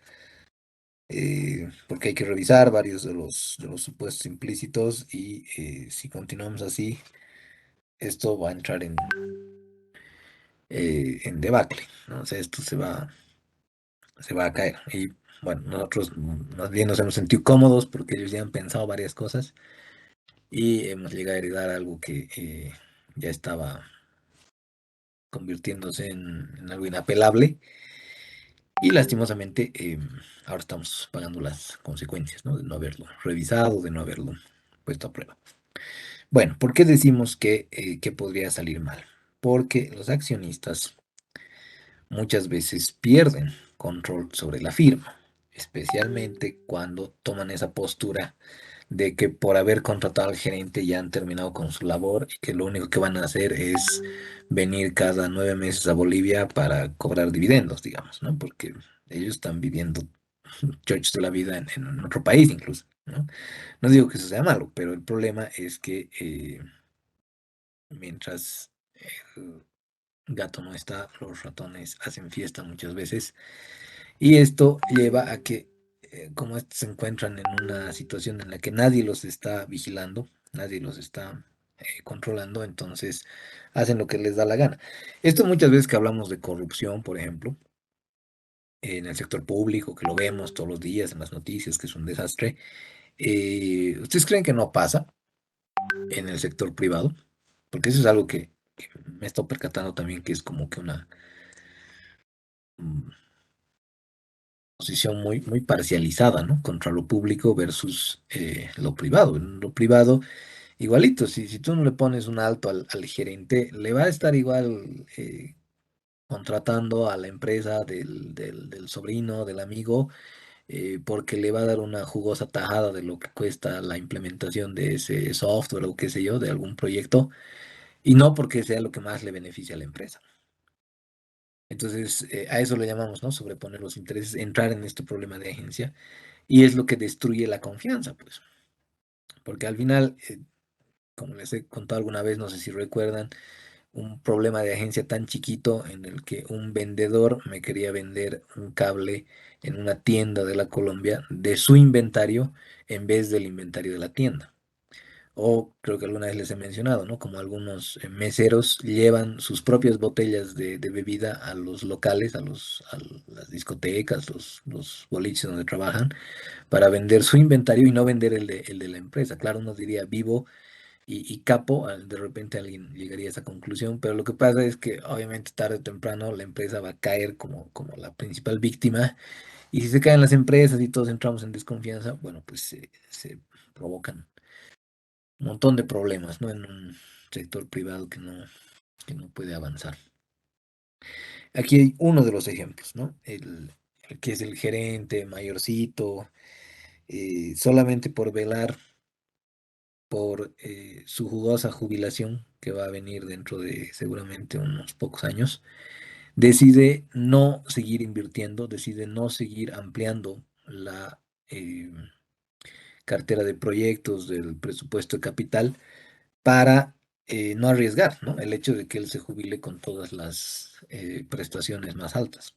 porque hay que revisar varios de los supuestos implícitos y si continuamos así, esto va a entrar en debacle, ¿no? O sea, esto se va a caer. Y bueno, nosotros más bien nos hemos sentido cómodos porque ellos ya han pensado varias cosas y hemos llegado a heredar algo que ya estaba convirtiéndose en algo inapelable y lastimosamente ahora estamos pagando las consecuencias, ¿no? De no haberlo revisado, de no haberlo puesto a prueba. Bueno, ¿por qué decimos que podría salir mal? Porque los accionistas muchas veces pierden control sobre la firma, especialmente cuando toman esa postura de que por haber contratado al gerente ya han terminado con su labor y que lo único que van a hacer es venir cada 9 meses a Bolivia para cobrar dividendos, digamos, ¿no? Porque ellos están viviendo chochos de la vida en otro país incluso, ¿no? No digo que eso sea malo, pero el problema es que mientras el gato no está, los ratones hacen fiesta muchas veces. Y esto lleva a que, como estos se encuentran en una situación en la que nadie los está vigilando, nadie los está controlando, entonces hacen lo que les da la gana. Esto muchas veces que hablamos de corrupción, por ejemplo, en el sector público, que lo vemos todos los días en las noticias, que es un desastre, ¿ustedes creen que no pasa en el sector privado? Porque eso es algo que me he estado percatando también, que es como que una mm, posición muy parcializada, ¿no? Contra lo público versus lo privado. En lo privado, igualito, si tú no le pones un alto al gerente, le va a estar igual contratando a la empresa del sobrino, del amigo, porque le va a dar una jugosa tajada de lo que cuesta la implementación de ese software o qué sé yo, de algún proyecto, y no porque sea lo que más le beneficia a la empresa. Entonces, a eso le llamamos, ¿no? Sobreponer los intereses, entrar en este problema de agencia, y es lo que destruye la confianza, pues, porque al final, como les he contado alguna vez, no sé si recuerdan, un problema de agencia tan chiquito en el que un vendedor me quería vender un cable en una tienda de la Colombia de su inventario en vez del inventario de la tienda. O creo que alguna vez les he mencionado, ¿no? Como algunos meseros llevan sus propias botellas de bebida a los locales, las discotecas, los boliches donde trabajan, para vender su inventario y no vender el de la empresa. Claro, uno diría vivo y capo, de repente alguien llegaría a esa conclusión, pero lo que pasa es que obviamente tarde o temprano la empresa va a caer como la principal víctima, y si se caen las empresas y todos entramos en desconfianza, bueno, pues se provocan un montón de problemas, ¿no? En un sector privado que no puede avanzar. Aquí hay uno de los ejemplos, ¿no? El que es el gerente mayorcito, solamente por velar por su jugosa jubilación, que va a venir dentro de seguramente unos pocos años, decide no seguir invirtiendo, decide no seguir ampliando la cartera de proyectos del presupuesto de capital para no arriesgar, ¿no? El hecho de que él se jubile con todas las prestaciones más altas.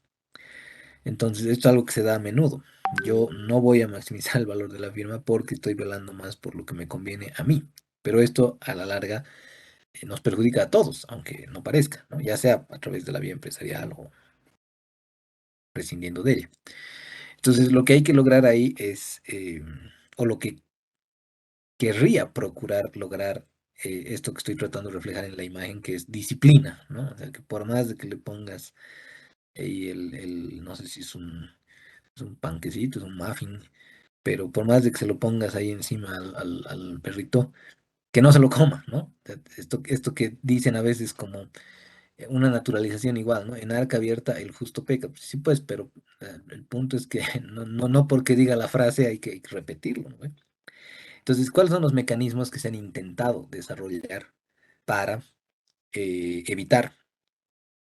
Entonces, esto es algo que se da a menudo. Yo no voy a maximizar el valor de la firma porque estoy velando más por lo que me conviene a mí. Pero esto a la larga nos perjudica a todos, aunque no parezca, ¿no? Ya sea a través de la vía empresarial o prescindiendo de ella. Entonces, lo que hay que lograr ahí es, o lo que querría procurar lograr, esto que estoy tratando de reflejar en la imagen, que es disciplina, ¿no? O sea, que por más de que le pongas ahí no sé si es un panquecito, es un muffin, pero por más de que se lo pongas ahí encima al perrito, que no se lo coma, ¿no? O sea, esto que dicen a veces como una naturalización igual, ¿no? En arca abierta el justo peca. Pues sí, pues, pero el punto es que no porque diga la frase hay que repetirlo, ¿no? Entonces, ¿cuáles son los mecanismos que se han intentado desarrollar para evitar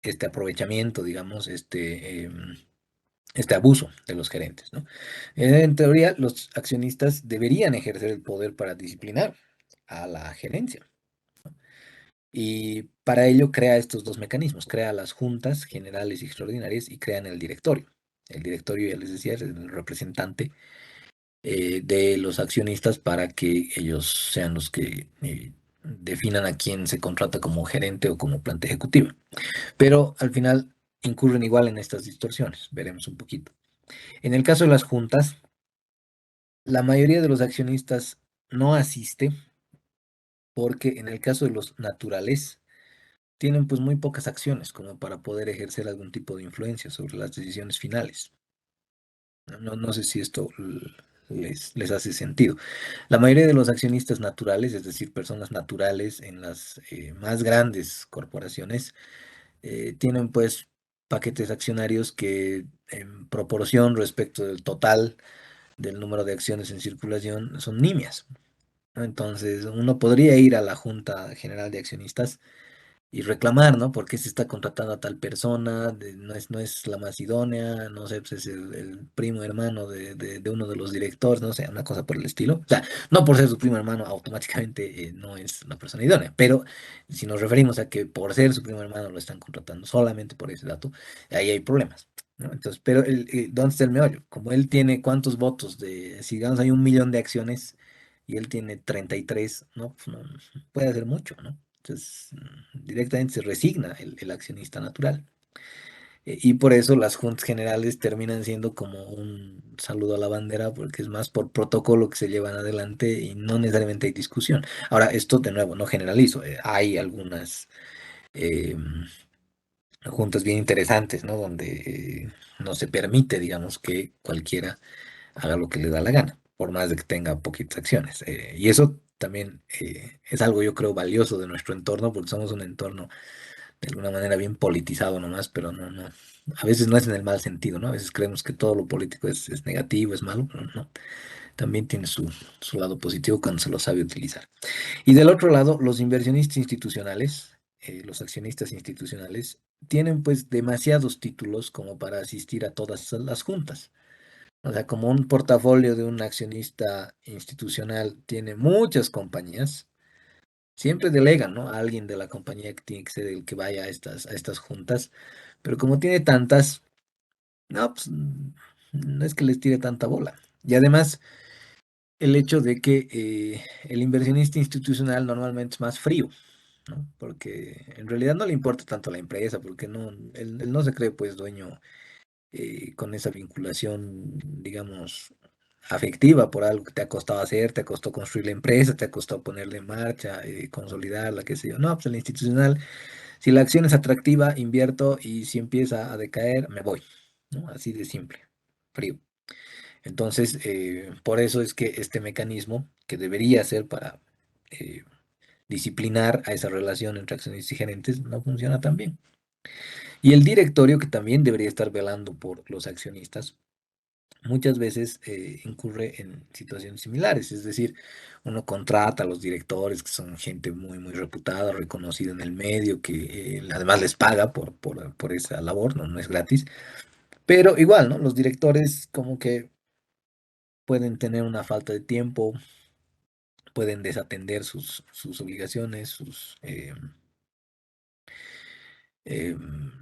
este aprovechamiento, digamos, este abuso de los gerentes, ¿no? En teoría, los accionistas deberían ejercer el poder para disciplinar a la gerencia. Y para ello crea estos dos mecanismos, crea las juntas generales y extraordinarias y crean el directorio. El directorio, ya les decía, es el representante de los accionistas para que ellos sean los que definan a quién se contrata como gerente o como planta ejecutiva. Pero al final incurren igual en estas distorsiones, veremos un poquito. En el caso de las juntas, la mayoría de los accionistas no asiste porque en el caso de los naturales, tienen pues muy pocas acciones como para poder ejercer algún tipo de influencia sobre las decisiones finales. No sé si esto les hace sentido. La mayoría de los accionistas naturales, es decir, personas naturales en las más grandes corporaciones, tienen pues paquetes accionarios que en proporción respecto del total del número de acciones en circulación son nimias, ¿no? Entonces, uno podría ir a la Junta General de Accionistas y reclamar, ¿no? ¿Por qué se está contratando a tal persona? No es la más idónea, no sé, pues es el primo hermano de uno de los directores, no sé, una cosa por el estilo. O sea, no por ser su primo hermano automáticamente no es una persona idónea, pero si nos referimos a que por ser su primo hermano lo están contratando solamente por ese dato, ahí hay problemas, ¿no? Entonces, pero ¿dónde está el meollo? Como él tiene cuántos votos si digamos hay 1 millón de acciones, y él tiene 33, no, pues no puede hacer mucho, ¿no? Entonces, directamente se resigna el accionista natural. Y por eso las juntas generales terminan siendo como un saludo a la bandera, porque es más por protocolo que se llevan adelante y no necesariamente hay discusión. Ahora, esto de nuevo, no generalizo, hay algunas eh, juntas bien interesantes, ¿no? Donde no se permite, digamos, que cualquiera haga lo que le da la gana, por más de que tenga poquitas acciones. Y eso también es algo, yo creo, valioso de nuestro entorno, porque somos un entorno de alguna manera bien politizado nomás, pero no. A veces no es en el mal sentido, ¿no? A veces creemos que todo lo político es negativo, es malo, pero no. También tiene su lado positivo cuando se lo sabe utilizar. Y del otro lado, los inversionistas institucionales, los accionistas institucionales, tienen pues demasiados títulos como para asistir a todas las juntas. O sea, como un portafolio de un accionista institucional tiene muchas compañías, siempre delegan, ¿no? A alguien de la compañía que tiene que ser el que vaya a estas juntas, pero como tiene tantas, no, pues no es que les tire tanta bola. Y además, el hecho de que el inversionista institucional normalmente es más frío, ¿no? Porque en realidad no le importa tanto la empresa, porque no, él no se cree pues dueño con esa vinculación, digamos, afectiva por algo que te ha costado hacer, te costó construir la empresa, te ha costado ponerla en marcha, consolidarla, qué sé yo. No, pues el institucional, si la acción es atractiva, invierto y si empieza a decaer, me voy, ¿no? Así de simple, frío. Entonces, por eso es que este mecanismo, que debería ser para eh, disciplinar a esa relación entre accionistas y gerentes, no funciona tan bien. Y el directorio, que también debería estar velando por los accionistas, muchas veces incurre en situaciones similares, es decir, uno contrata a los directores, que son gente muy, muy reputada, reconocida en el medio, que además les paga por esa labor, no es gratis, pero igual, ¿no? Los directores como que pueden tener una falta de tiempo, pueden desatender sus obligaciones, sus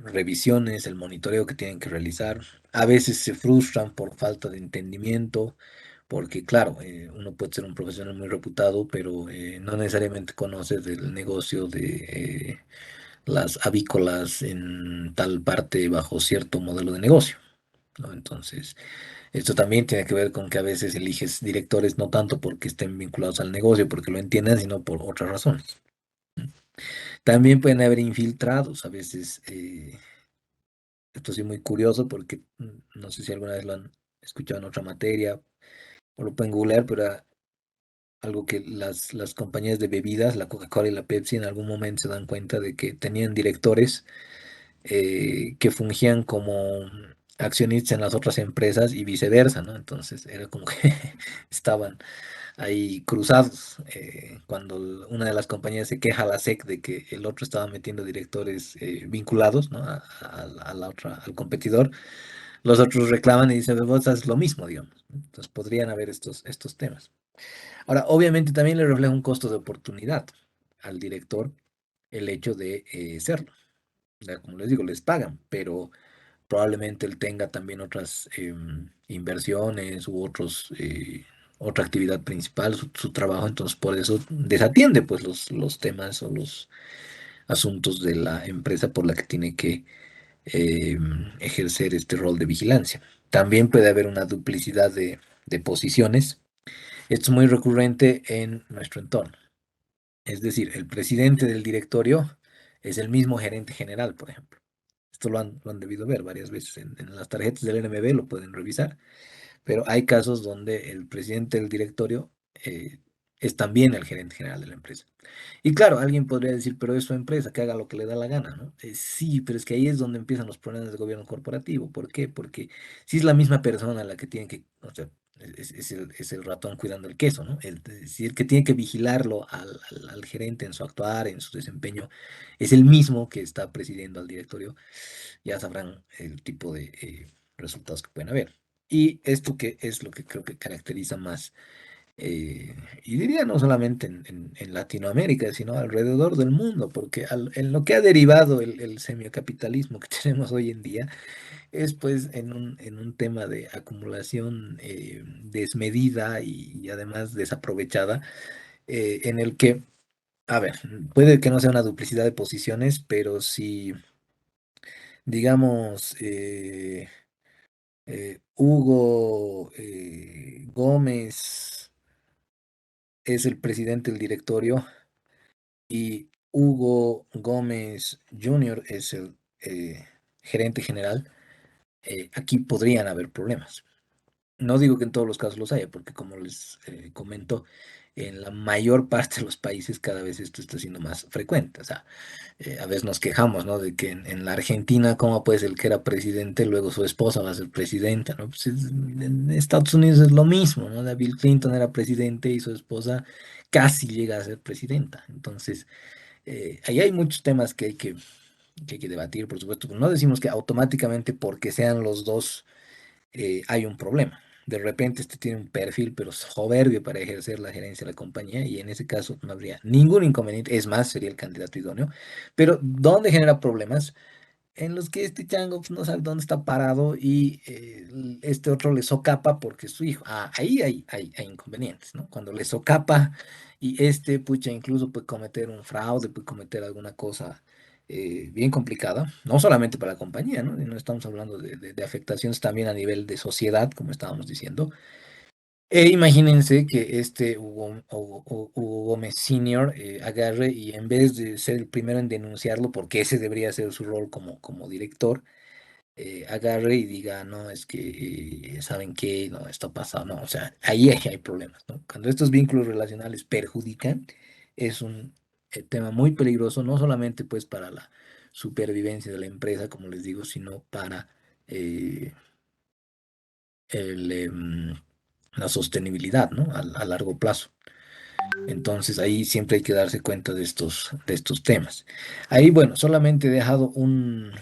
revisiones, el monitoreo que tienen que realizar. A veces se frustran por falta de entendimiento, porque claro, uno puede ser un profesional muy reputado, pero no necesariamente conoce del negocio de las avícolas en tal parte bajo cierto modelo de negocio, ¿no? Entonces, esto también tiene que ver con que a veces eliges directores no tanto porque estén vinculados al negocio, porque lo entiendan, sino por otras razones. También pueden haber infiltrados, a veces. Esto sí es muy curioso porque no sé si alguna vez lo han escuchado en otra materia o lo pueden googlear, pero era algo que las compañías de bebidas, la Coca-Cola y la Pepsi, en algún momento se dan cuenta de que tenían directores que fungían como accionistas en las otras empresas y viceversa, ¿no? Entonces era como que estaban ahí cruzados. Cuando una de las compañías se queja a la SEC de que el otro estaba metiendo directores vinculados, ¿no? A la otra, al competidor, los otros reclaman y dicen, vos haces lo mismo, digamos. Entonces podrían haber estos temas. Ahora, obviamente también le refleja un costo de oportunidad al director el hecho de serlo. O sea, como les digo, les pagan, pero probablemente él tenga también otras inversiones u otra actividad principal, su trabajo, entonces por eso desatiende pues los temas o los asuntos de la empresa por la que tiene que ejercer este rol de vigilancia. También puede haber una duplicidad de posiciones. Esto es muy recurrente en nuestro entorno. Es decir, el presidente del directorio es el mismo gerente general, por ejemplo. Esto lo han debido ver varias veces en las tarjetas del NMB, lo pueden revisar, pero hay casos donde el presidente del directorio es también el gerente general de la empresa. Y claro, alguien podría decir, pero es su empresa, que haga lo que le da la gana, ¿no? Sí, pero es que ahí es donde empiezan los problemas de gobierno corporativo. ¿Por qué? Porque si es la misma persona la que tiene que, o sea, es el ratón cuidando el queso, ¿no? Es decir, el que tiene que vigilarlo al gerente en su actuar, en su desempeño, es el mismo que está presidiendo al directorio, ya sabrán el tipo de resultados que pueden haber. Y esto que es lo que creo que caracteriza más eh, y diría no solamente en Latinoamérica, sino alrededor del mundo, porque en lo que ha derivado el semiocapitalismo que tenemos hoy en día es pues en un tema de acumulación desmedida y además desaprovechada, en el que, a ver, puede que no sea una duplicidad de posiciones, pero si, digamos, Hugo Gómez es el presidente del directorio y Hugo Gómez Jr. es el gerente general, aquí podrían haber problemas. No digo que en todos los casos los haya, porque como les comento, en la mayor parte de los países cada vez esto está siendo más frecuente. O sea, a veces nos quejamos, ¿no? De que en la Argentina, ¿cómo puede ser el que era presidente, luego su esposa va a ser presidenta, ¿no? Pues en Estados Unidos es lo mismo, ¿no? Bill Clinton era presidente y su esposa casi llega a ser presidenta. Entonces, ahí hay muchos temas que hay que debatir, por supuesto. No decimos que automáticamente porque sean los dos hay un problema. De repente este tiene un perfil, pero soberbio para ejercer la gerencia de la compañía y en ese caso no habría ningún inconveniente. Es más, sería el candidato idóneo. Pero ¿dónde genera problemas? En los que este chango pues, no sabe dónde está parado y este otro le socapa porque es su hijo. Ah, ahí hay inconvenientes, ¿no? Cuando le socapa y este, pucha, incluso puede cometer un fraude, puede cometer alguna cosa bien complicada, no solamente para la compañía, ¿no? Y no estamos hablando de afectaciones también a nivel de sociedad, como estábamos diciendo. E imagínense que este Hugo Gómez Senior agarre y en vez de ser el primero en denunciarlo, porque ese debería ser su rol como director, agarre y diga, no, es que, ¿saben qué? No, esto ha pasado, no, o sea, ahí hay problemas, ¿no? Cuando estos vínculos relacionales perjudican, es un tema muy peligroso, no solamente pues para la supervivencia de la empresa, como les digo, sino para eh, el, la sostenibilidad, ¿no? A largo plazo. Entonces ahí siempre hay que darse cuenta de estos temas. Ahí, bueno, solamente he dejado un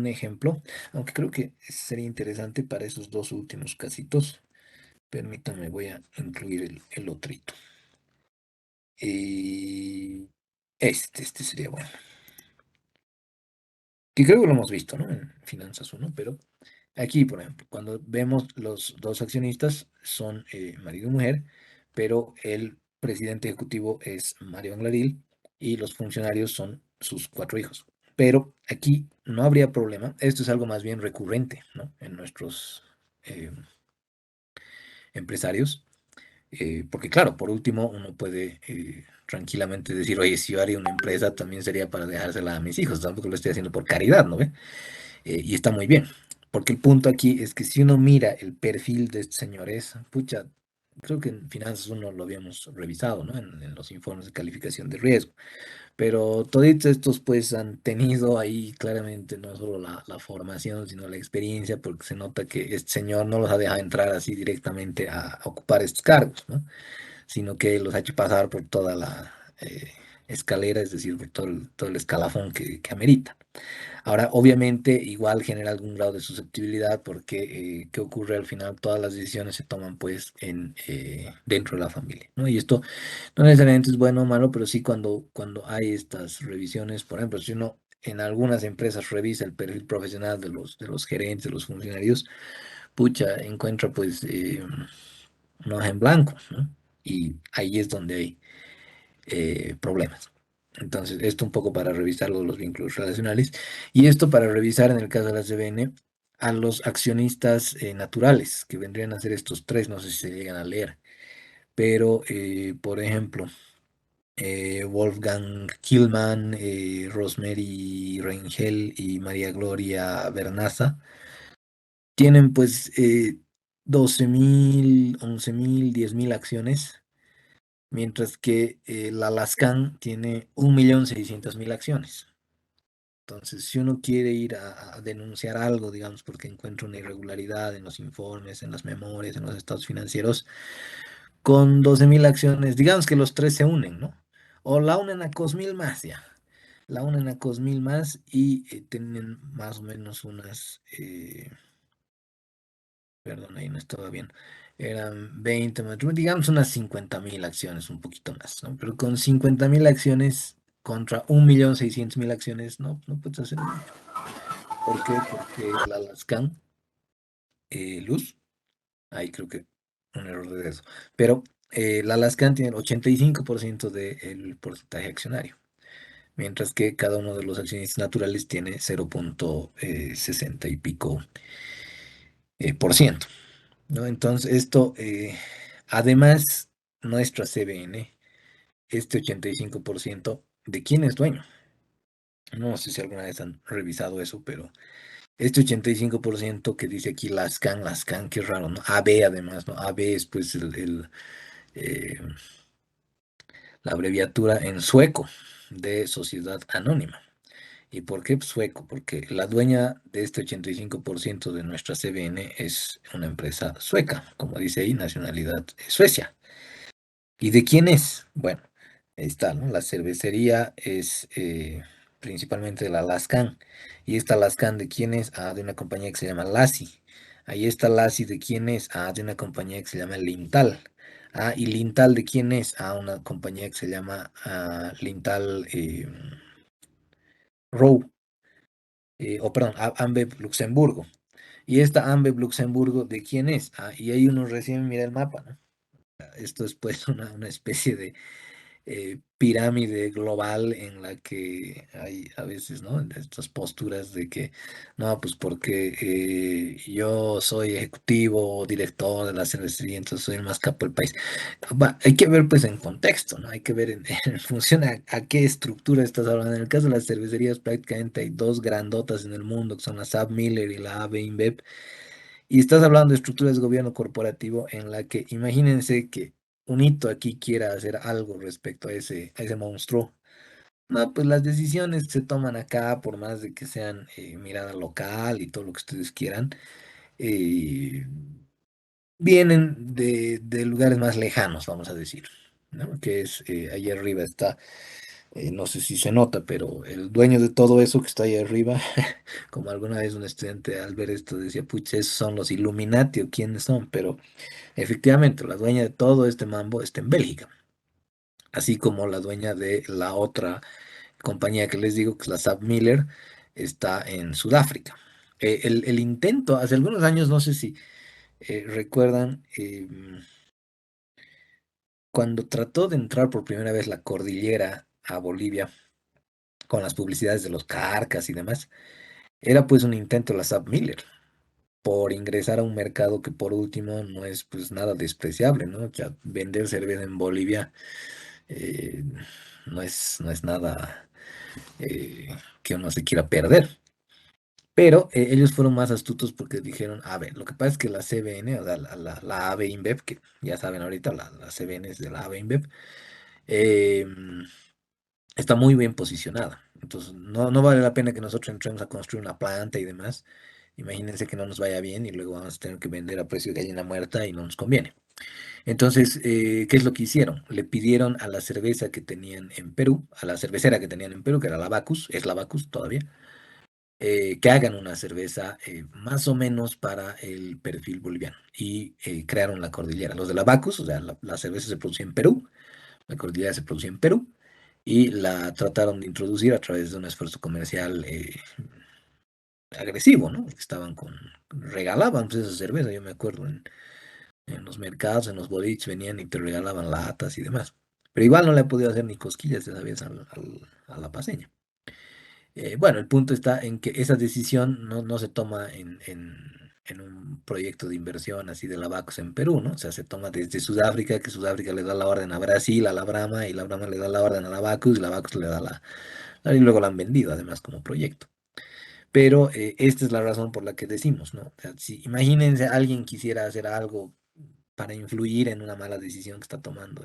ejemplo, aunque creo que sería interesante para esos dos últimos casitos. Permítanme, voy a incluir el otrito. Y este sería bueno. Que creo que lo hemos visto, ¿no? En Finanzas uno, pero aquí, por ejemplo, cuando vemos los dos accionistas son marido y mujer, pero el presidente ejecutivo es Mario Anglaril y los funcionarios son sus cuatro hijos. Pero aquí no habría problema. Esto es algo más bien recurrente, ¿no? En nuestros eh, empresarios. Porque claro, por último, uno puede tranquilamente decir, oye, si yo haría una empresa, también sería para dejársela a mis hijos. Tampoco lo estoy haciendo por caridad, ¿no ve? Y está muy bien, porque el punto aquí es que si uno mira el perfil de estos señores, pucha, creo que en Finanzas uno lo habíamos revisado, ¿no? En los informes de calificación de riesgo, pero toditos estos pues han tenido ahí claramente no solo la formación, sino la experiencia, porque se nota que este señor no los ha dejado entrar así directamente a ocupar estos cargos, ¿no? Sino que los ha hecho pasar por toda la escalera, es decir, por todo el escalafón que amerita. Ahora, obviamente, igual genera algún grado de susceptibilidad porque, ¿qué ocurre al final? Todas las decisiones se toman pues dentro de la familia, ¿no? Y esto no necesariamente es bueno o malo, pero sí cuando hay estas revisiones, por ejemplo, si uno en algunas empresas revisa el perfil profesional de los gerentes, de los funcionarios, pucha, encuentra pues una hoja en blanco, ¿no? Y ahí es donde hay problemas. Entonces, esto un poco para revisar los vínculos relacionales y esto para revisar en el caso de la CBN a los accionistas naturales, que vendrían a ser estos tres, no sé si se llegan a leer, pero por ejemplo, Wolfgang Kielmann, Rosemary Rengel y María Gloria Bernaza tienen pues 12.000, 11.000, 10.000 acciones mientras que la Lascan tiene 1.600.000 acciones. Entonces, si uno quiere ir a denunciar algo, digamos, porque encuentra una irregularidad en los informes, en las memorias, en los estados financieros, con 12.000 acciones, digamos que los tres se unen, ¿no? O la unen a Cosmil más, ya. La unen a Cosmil más y tienen más o menos unas, perdón, ahí no estaba bien. Eran 20 más, digamos unas 50.000 acciones, un poquito más, ¿no? Pero con 50.000 acciones contra 1.600.000 acciones, no, no puedes hacer mucho. ¿Por qué? Porque la Alaskan, Luz, ahí creo que un error de eso. Pero la Alaskan tiene el 85% del porcentaje accionario, mientras que cada uno de los accionistas naturales tiene 0,60 y pico por ciento, ¿no? Entonces, esto, además, nuestra CBN, este 85%, ¿de quién es dueño? No sé si alguna vez han revisado eso, pero este 85% que dice aquí Lascan, qué raro, ¿no? AB además, ¿no? AB es pues eh, la abreviatura en sueco de Sociedad Anónima. ¿Y por qué sueco? Porque la dueña de este 85% de nuestra CBN es una empresa sueca, como dice ahí, nacionalidad Suecia. ¿Y de quién es? Bueno, ahí está, ¿no? La cervecería es principalmente de la Lascan. ¿Y esta Lascan de quién es? Ah, de una compañía que se llama Lassi. Ahí está Lassi de quién es? Ah, de una compañía que se llama Lintal. Ah, ¿y Lintal de quién es? Ah, una compañía que se llama Lintal Row, o perdón, Ambev Luxemburgo. ¿Y esta Ambev Luxemburgo de quién es? Ah, y ahí uno recién mira el mapa, ¿no? Esto es pues una especie de pirámide global en la que hay a veces, ¿no? Estas posturas de que, no, pues porque yo soy ejecutivo o director de la cervecería, entonces soy el más capo del país. Hay que ver pues en contexto, ¿no? Hay que ver en función a qué estructura estás hablando. En el caso de las cervecerías prácticamente hay dos grandotas en el mundo, que son la SAB Miller y la AB InBev, y estás hablando de estructuras de gobierno corporativo en la que imagínense que un hito aquí quiera hacer algo respecto a ese monstruo. No, pues las decisiones que se toman acá, por más de que sean mirada local y todo lo que ustedes quieran, eh, vienen de lugares más lejanos, vamos a decir, ¿no? Que es, ahí arriba está, no sé si se nota, pero el dueño de todo eso que está ahí arriba, como alguna vez un estudiante al ver esto decía, pucha, esos son los Illuminati o quiénes son, pero efectivamente, la dueña de todo este mambo está en Bélgica, así como la dueña de la otra compañía que les digo, que es la SAP Miller, está en Sudáfrica. El intento, hace algunos años, no sé si recuerdan, cuando trató de entrar por primera vez la cordillera a Bolivia, con las publicidades de los carcas y demás, era pues un intento de la SAP Miller por ingresar a un mercado que por último no es pues nada despreciable, ¿no? O sea, vender cerveza en Bolivia eh, no es nada que uno se quiera perder. Pero ellos fueron más astutos porque dijeron, a ver, lo que pasa es que la CBN, o sea, la AB InBev, que ya saben ahorita, la CBN es de la AB InBev, eh, está muy bien posicionada. Entonces, no vale la pena que nosotros entremos a construir una planta y demás. Imagínense que no nos vaya bien y luego vamos a tener que vender a precio de gallina muerta y no nos conviene. Entonces, ¿qué es lo que hicieron? Le pidieron a la cerveza que tenían en Perú, a la cervecera que tenían en Perú, que era la Bacus, es la Bacus todavía, que hagan una cerveza más o menos para el perfil boliviano. Y crearon la cordillera. Los de la Bacus, o sea, la cerveza se producía en Perú, la cordillera se producía en Perú, y la trataron de introducir a través de un esfuerzo comercial agresivo, ¿no? Estaban regalaban pues, esa cerveza, yo me acuerdo, en los mercados, en los boliches, venían y te regalaban latas y demás. Pero igual no le he podido hacer ni cosquillas esa vez a la paseña. Bueno, el punto está en que esa decisión no se toma en un proyecto de inversión así de la Bacus en Perú, ¿no? O sea, se toma desde Sudáfrica, que Sudáfrica le da la orden a Brasil, a la Brahma, y la Brahma le da la orden a la Bacus, y la Bacus le da y luego la han vendido además como proyecto. Pero esta es la razón por la que decimos, ¿no? O sea, si imagínense alguien quisiera hacer algo para influir en una mala decisión que está tomando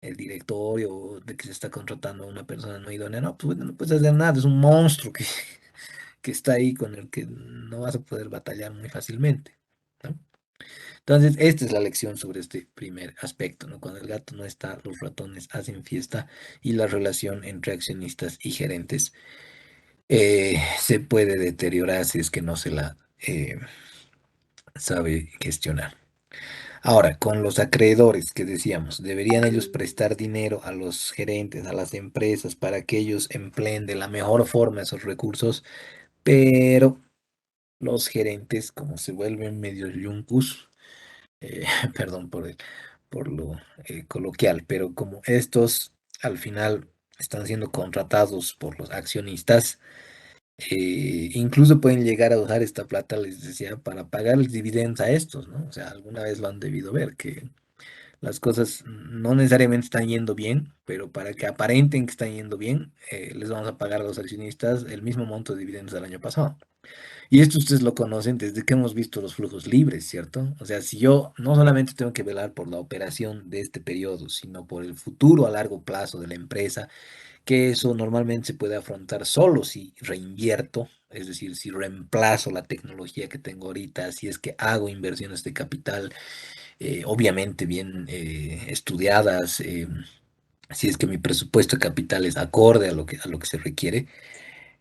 el directorio de que se está contratando a una persona no idónea, no, pues bueno, no puedes hacer nada, es un monstruo que está ahí con el que no vas a poder batallar muy fácilmente, ¿no? Entonces, esta es la lección sobre este primer aspecto, ¿no? Cuando el gato no está, los ratones hacen fiesta y la relación entre accionistas y gerentes se puede deteriorar si es que no se la sabe gestionar. Ahora, con los acreedores que decíamos, deberían ellos prestar dinero a los gerentes, a las empresas, para que ellos empleen de la mejor forma esos recursos, pero los gerentes, como se vuelven medio yunkus, perdón por lo coloquial, pero como estos al final están siendo contratados por los accionistas, incluso pueden llegar a usar esta plata, les decía, para pagar los dividendos a estos, ¿no? O sea, alguna vez lo han debido ver, que las cosas no necesariamente están yendo bien, pero para que aparenten que están yendo bien, les vamos a pagar a los accionistas el mismo monto de dividendos del año pasado. Y esto ustedes lo conocen desde que hemos visto los flujos libres, ¿cierto? O sea, si yo no solamente tengo que velar por la operación de este periodo, sino por el futuro a largo plazo de la empresa, que eso normalmente se puede afrontar solo si reinvierto, es decir, si reemplazo la tecnología que tengo ahorita, si es que hago inversiones de capital, obviamente bien estudiadas, si es que mi presupuesto de capital es acorde a lo que se requiere,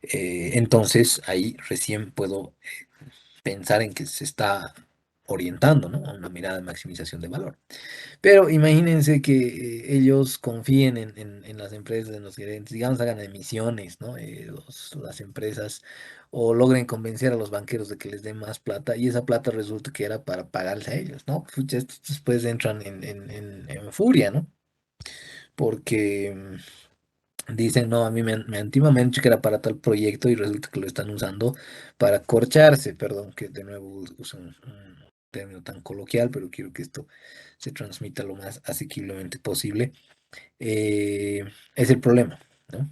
entonces ahí recién puedo pensar en que se está orientando, ¿no? A una mirada de maximización de valor. Pero imagínense que ellos confíen en las empresas, en los gerentes, digamos, hagan emisiones, ¿no? Las empresas, o logren convencer a los banqueros de que les den más plata, y esa plata resulta que era para pagarles a ellos, ¿no? Pucha, estos después entran en furia, ¿no? Porque dicen, no, a mí antiguamente me han dicho que era para tal proyecto y resulta que lo están usando para corcharse, perdón, que de nuevo uso un término tan coloquial, pero quiero que esto se transmita lo más asequiblemente posible. Es el problema, ¿no?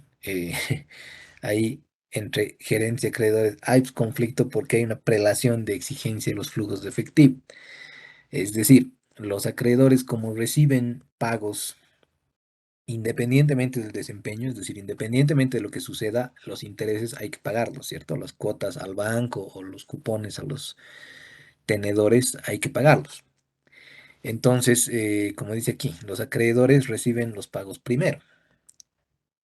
Ahí entre gerencia y acreedores hay conflicto porque hay una prelación de exigencia de los flujos de efectivo. Es decir, los acreedores como reciben pagos independientemente del desempeño, es decir, independientemente de lo que suceda, los intereses hay que pagarlos, ¿cierto? Las cuotas al banco o los cupones a los tenedores hay que pagarlos. Entonces, como dice aquí, los acreedores reciben los pagos primero,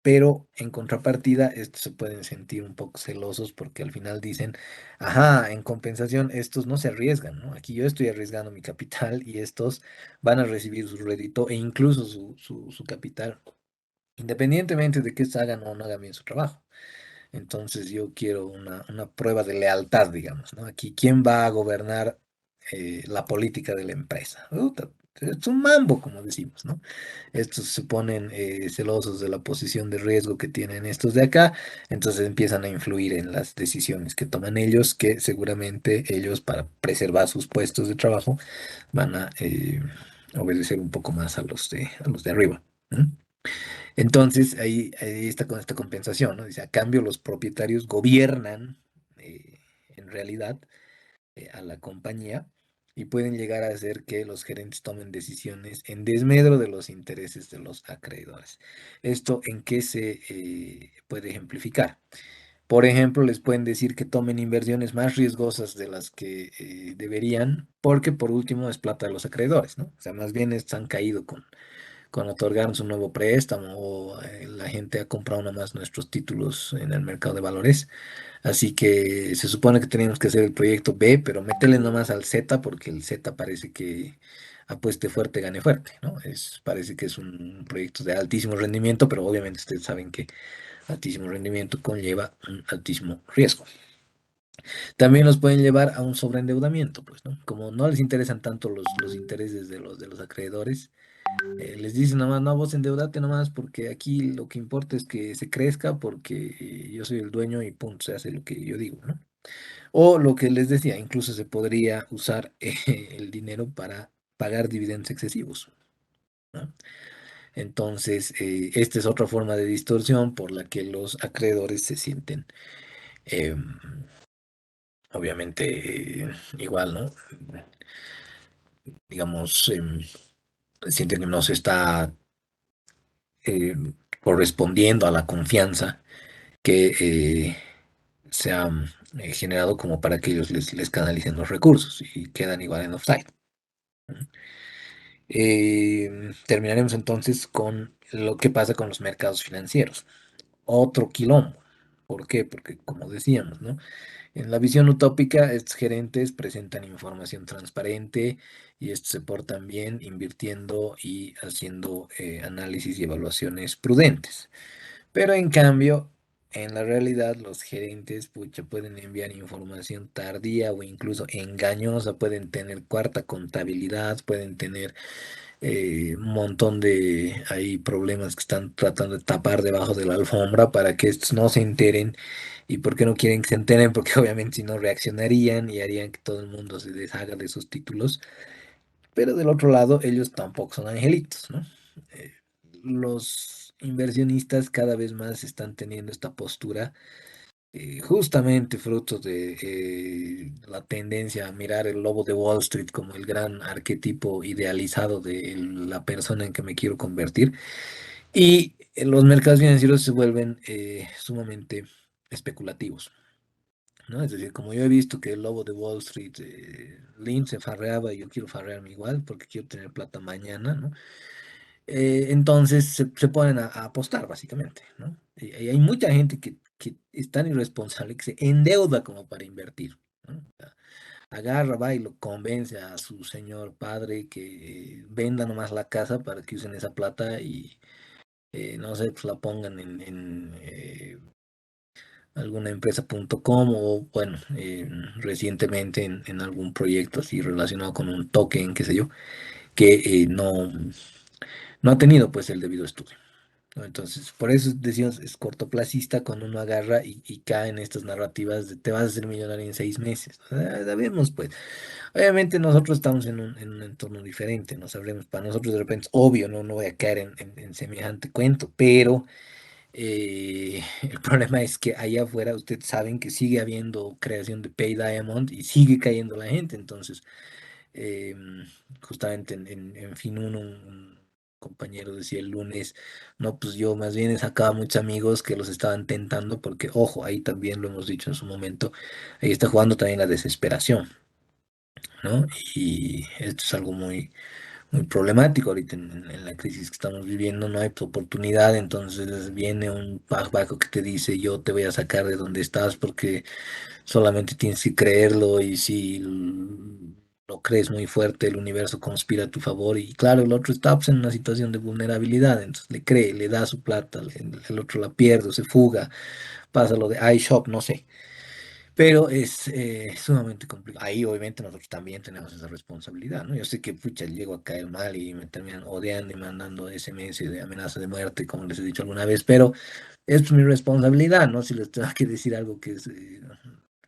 pero en contrapartida, estos se pueden sentir un poco celosos porque al final dicen, ajá, en compensación, estos no se arriesgan, ¿no? Aquí yo estoy arriesgando mi capital y estos van a recibir su rédito e incluso su capital independientemente de que hagan o no hagan bien su trabajo. Entonces yo quiero una prueba de lealtad, digamos, ¿no? Aquí, ¿quién va a gobernar la política de la empresa? Puta, es un mambo, como decimos, ¿no? Estos se ponen celosos de la posición de riesgo que tienen estos de acá, entonces empiezan a influir en las decisiones que toman ellos, que seguramente ellos, para preservar sus puestos de trabajo, van a obedecer un poco más a los de arriba. ¿No? Entonces, ahí está con esta compensación, ¿no? Dice, a cambio, los propietarios gobiernan, en realidad, a la compañía y pueden llegar a hacer que los gerentes tomen decisiones en desmedro de los intereses de los acreedores. ¿Esto en qué se puede ejemplificar? Por ejemplo, les pueden decir que tomen inversiones más riesgosas de las que deberían, porque por último es plata de los acreedores, ¿no? O sea, más bien han caído con otorgarnos un nuevo préstamo o la gente ha comprado nomás nuestros títulos en el mercado de valores. Así que se supone que teníamos que hacer el proyecto B, pero métele nomás al Z porque el Z parece que apueste fuerte, gane fuerte, ¿no? Parece que es un proyecto de altísimo rendimiento, pero obviamente ustedes saben que altísimo rendimiento conlleva un altísimo riesgo. También los pueden llevar a un sobreendeudamiento, pues, ¿no? Como no les interesan tanto los intereses de los acreedores, les dicen nomás, no, vos endeudate nomás porque aquí lo que importa es que se crezca porque yo soy el dueño y punto, se hace lo que yo digo, ¿no? O lo que les decía, incluso se podría usar el dinero para pagar dividendos excesivos, ¿no? Entonces, esta es otra forma de distorsión por la que los acreedores se sienten, obviamente, igual, ¿no? Digamos, sienten que no se está eh, correspondiendo a la confianza que se ha generado como para que ellos les canalicen los recursos y quedan igual en offside. Terminaremos entonces con lo que pasa con los mercados financieros. Otro quilombo. ¿Por qué? Porque como decíamos, ¿no? En la visión utópica, estos gerentes presentan información transparente y estos se portan bien invirtiendo y haciendo análisis y evaluaciones prudentes. Pero en cambio, en la realidad, los gerentes pucha, pueden enviar información tardía o incluso engañosa, pueden tener cuarta contabilidad, pueden tener un montón de hay problemas que están tratando de tapar debajo de la alfombra para que estos no se enteren. ¿Y por qué no quieren que se enteren? Porque obviamente si no reaccionarían y harían que todo el mundo se deshaga de sus títulos. Pero del otro lado, ellos tampoco son angelitos, ¿no? Eh, los inversionistas cada vez más están teniendo esta postura, justamente fruto de la tendencia a mirar el lobo de Wall Street como el gran arquetipo idealizado de la persona en que me quiero convertir. Y los mercados financieros se vuelven sumamente especulativos, ¿no? Es decir, como yo he visto que el lobo de Wall Street, Lynn se farreaba y yo quiero farrearme igual porque quiero tener plata mañana, ¿no? Entonces se ponen a apostar, básicamente, ¿no? Y hay mucha gente que es tan irresponsable que se endeuda como para invertir, ¿no? O sea, agarra, va y lo convence a su señor padre que venda nomás la casa para que usen esa plata y, no sé, pues la pongan en alguna empresa.com o, bueno, recientemente en algún proyecto así relacionado con un token, qué sé yo, que no ha tenido pues el debido estudio, ¿no? Entonces, por eso decimos, es cortoplacista cuando uno agarra y cae en estas narrativas de te vas a hacer millonario en 6 meses. O sea, sabemos, pues. Obviamente nosotros estamos en un entorno diferente, no sabremos. Para nosotros de repente es obvio, no voy a caer en semejante cuento, pero el problema es que allá afuera ustedes saben que sigue habiendo creación de Pay Diamond y sigue cayendo la gente. Entonces, eh, justamente en fin, un compañero decía el lunes, no, pues yo más bien sacaba muchos amigos que los estaban tentando porque, ojo, ahí también lo hemos dicho en su momento, ahí está jugando también la desesperación, ¿no? Y esto es algo muy problemático ahorita en la crisis que estamos viviendo, no hay oportunidad, entonces viene un bajo que te dice, yo te voy a sacar de donde estás porque solamente tienes que creerlo y si lo crees muy fuerte, el universo conspira a tu favor y claro, el otro está pues, en una situación de vulnerabilidad, entonces le cree, le da su plata, el otro la pierde, o se fuga, pasa lo de iShop, no sé. Pero es sumamente complicado. Ahí obviamente nosotros también tenemos esa responsabilidad, ¿no? Yo sé que pucha, llego a caer mal y me terminan odiando y mandando SMS de amenaza de muerte, como les he dicho alguna vez, pero es mi responsabilidad, ¿no? Si les tengo que decir algo que es,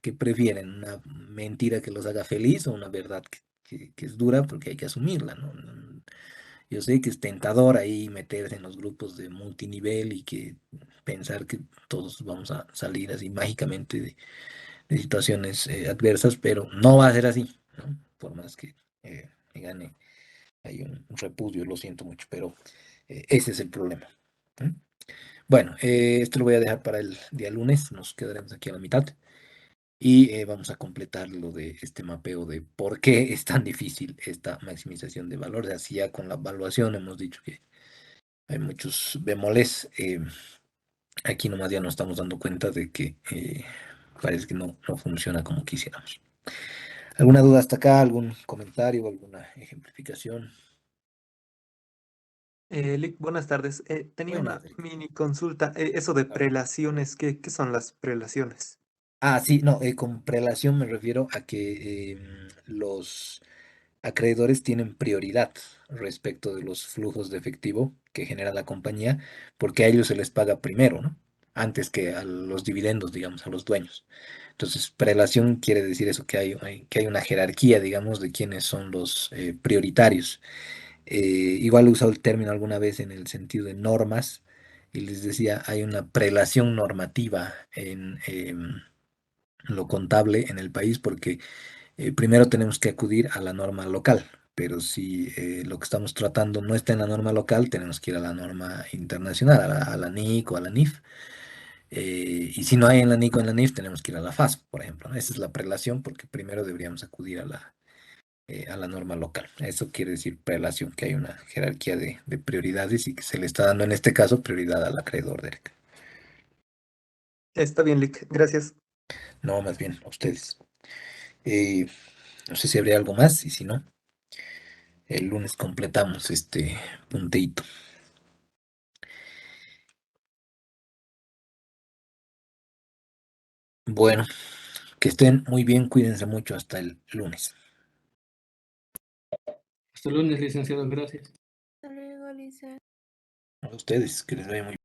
que prefieren, una mentira que los haga feliz o una verdad que es dura porque hay que asumirla, ¿no? Yo sé que es tentador ahí meterse en los grupos de multinivel y que pensar que todos vamos a salir así mágicamente de situaciones adversas, pero no va a ser así, ¿no? Por más que me gane hay un repudio, lo siento mucho, pero ese es el problema. ¿Mm? Bueno, esto lo voy a dejar para el día lunes, nos quedaremos aquí a la mitad y vamos a completar lo de este mapeo de por qué es tan difícil esta maximización de valores. Así ya con la evaluación hemos dicho que hay muchos bemoles. Aquí nomás ya nos estamos dando cuenta de que parece que no funciona como quisiéramos. ¿Alguna duda hasta acá? ¿Algún comentario? ¿Alguna ejemplificación? Lick, buenas tardes. Tenía Buenas, una Eric. mini consulta. Eso de A ver. prelaciones, ¿qué son las prelaciones? Ah, sí, no, con prelación me refiero a que los acreedores tienen prioridad respecto de los flujos de efectivo que genera la compañía, porque a ellos se les paga primero, ¿no? Antes que a los dividendos, digamos, a los dueños. Entonces, prelación quiere decir eso, que hay una jerarquía, digamos, de quiénes son los prioritarios. Igual he usado el término alguna vez en el sentido de normas y les decía, hay una prelación normativa en lo contable en el país porque primero tenemos que acudir a la norma local, pero si lo que estamos tratando no está en la norma local, tenemos que ir a la norma internacional, a la NIC o a la NIF. Y si no hay en la NIC o en la NIF, tenemos que ir a la FASO, por ejemplo, ¿no? Esa es la prelación porque primero deberíamos acudir a la norma local. Eso quiere decir prelación, que hay una jerarquía de prioridades y que se le está dando en este caso prioridad al acreedor, Derek. Está bien, Lick. Gracias. No, más bien a ustedes. Eh, no sé si habría algo más y si no, el lunes completamos este punteíto. Bueno, que estén muy bien, cuídense mucho hasta el lunes. Hasta el lunes, licenciado, gracias. Hasta luego, Lisa. A ustedes, que les vaya muy bien.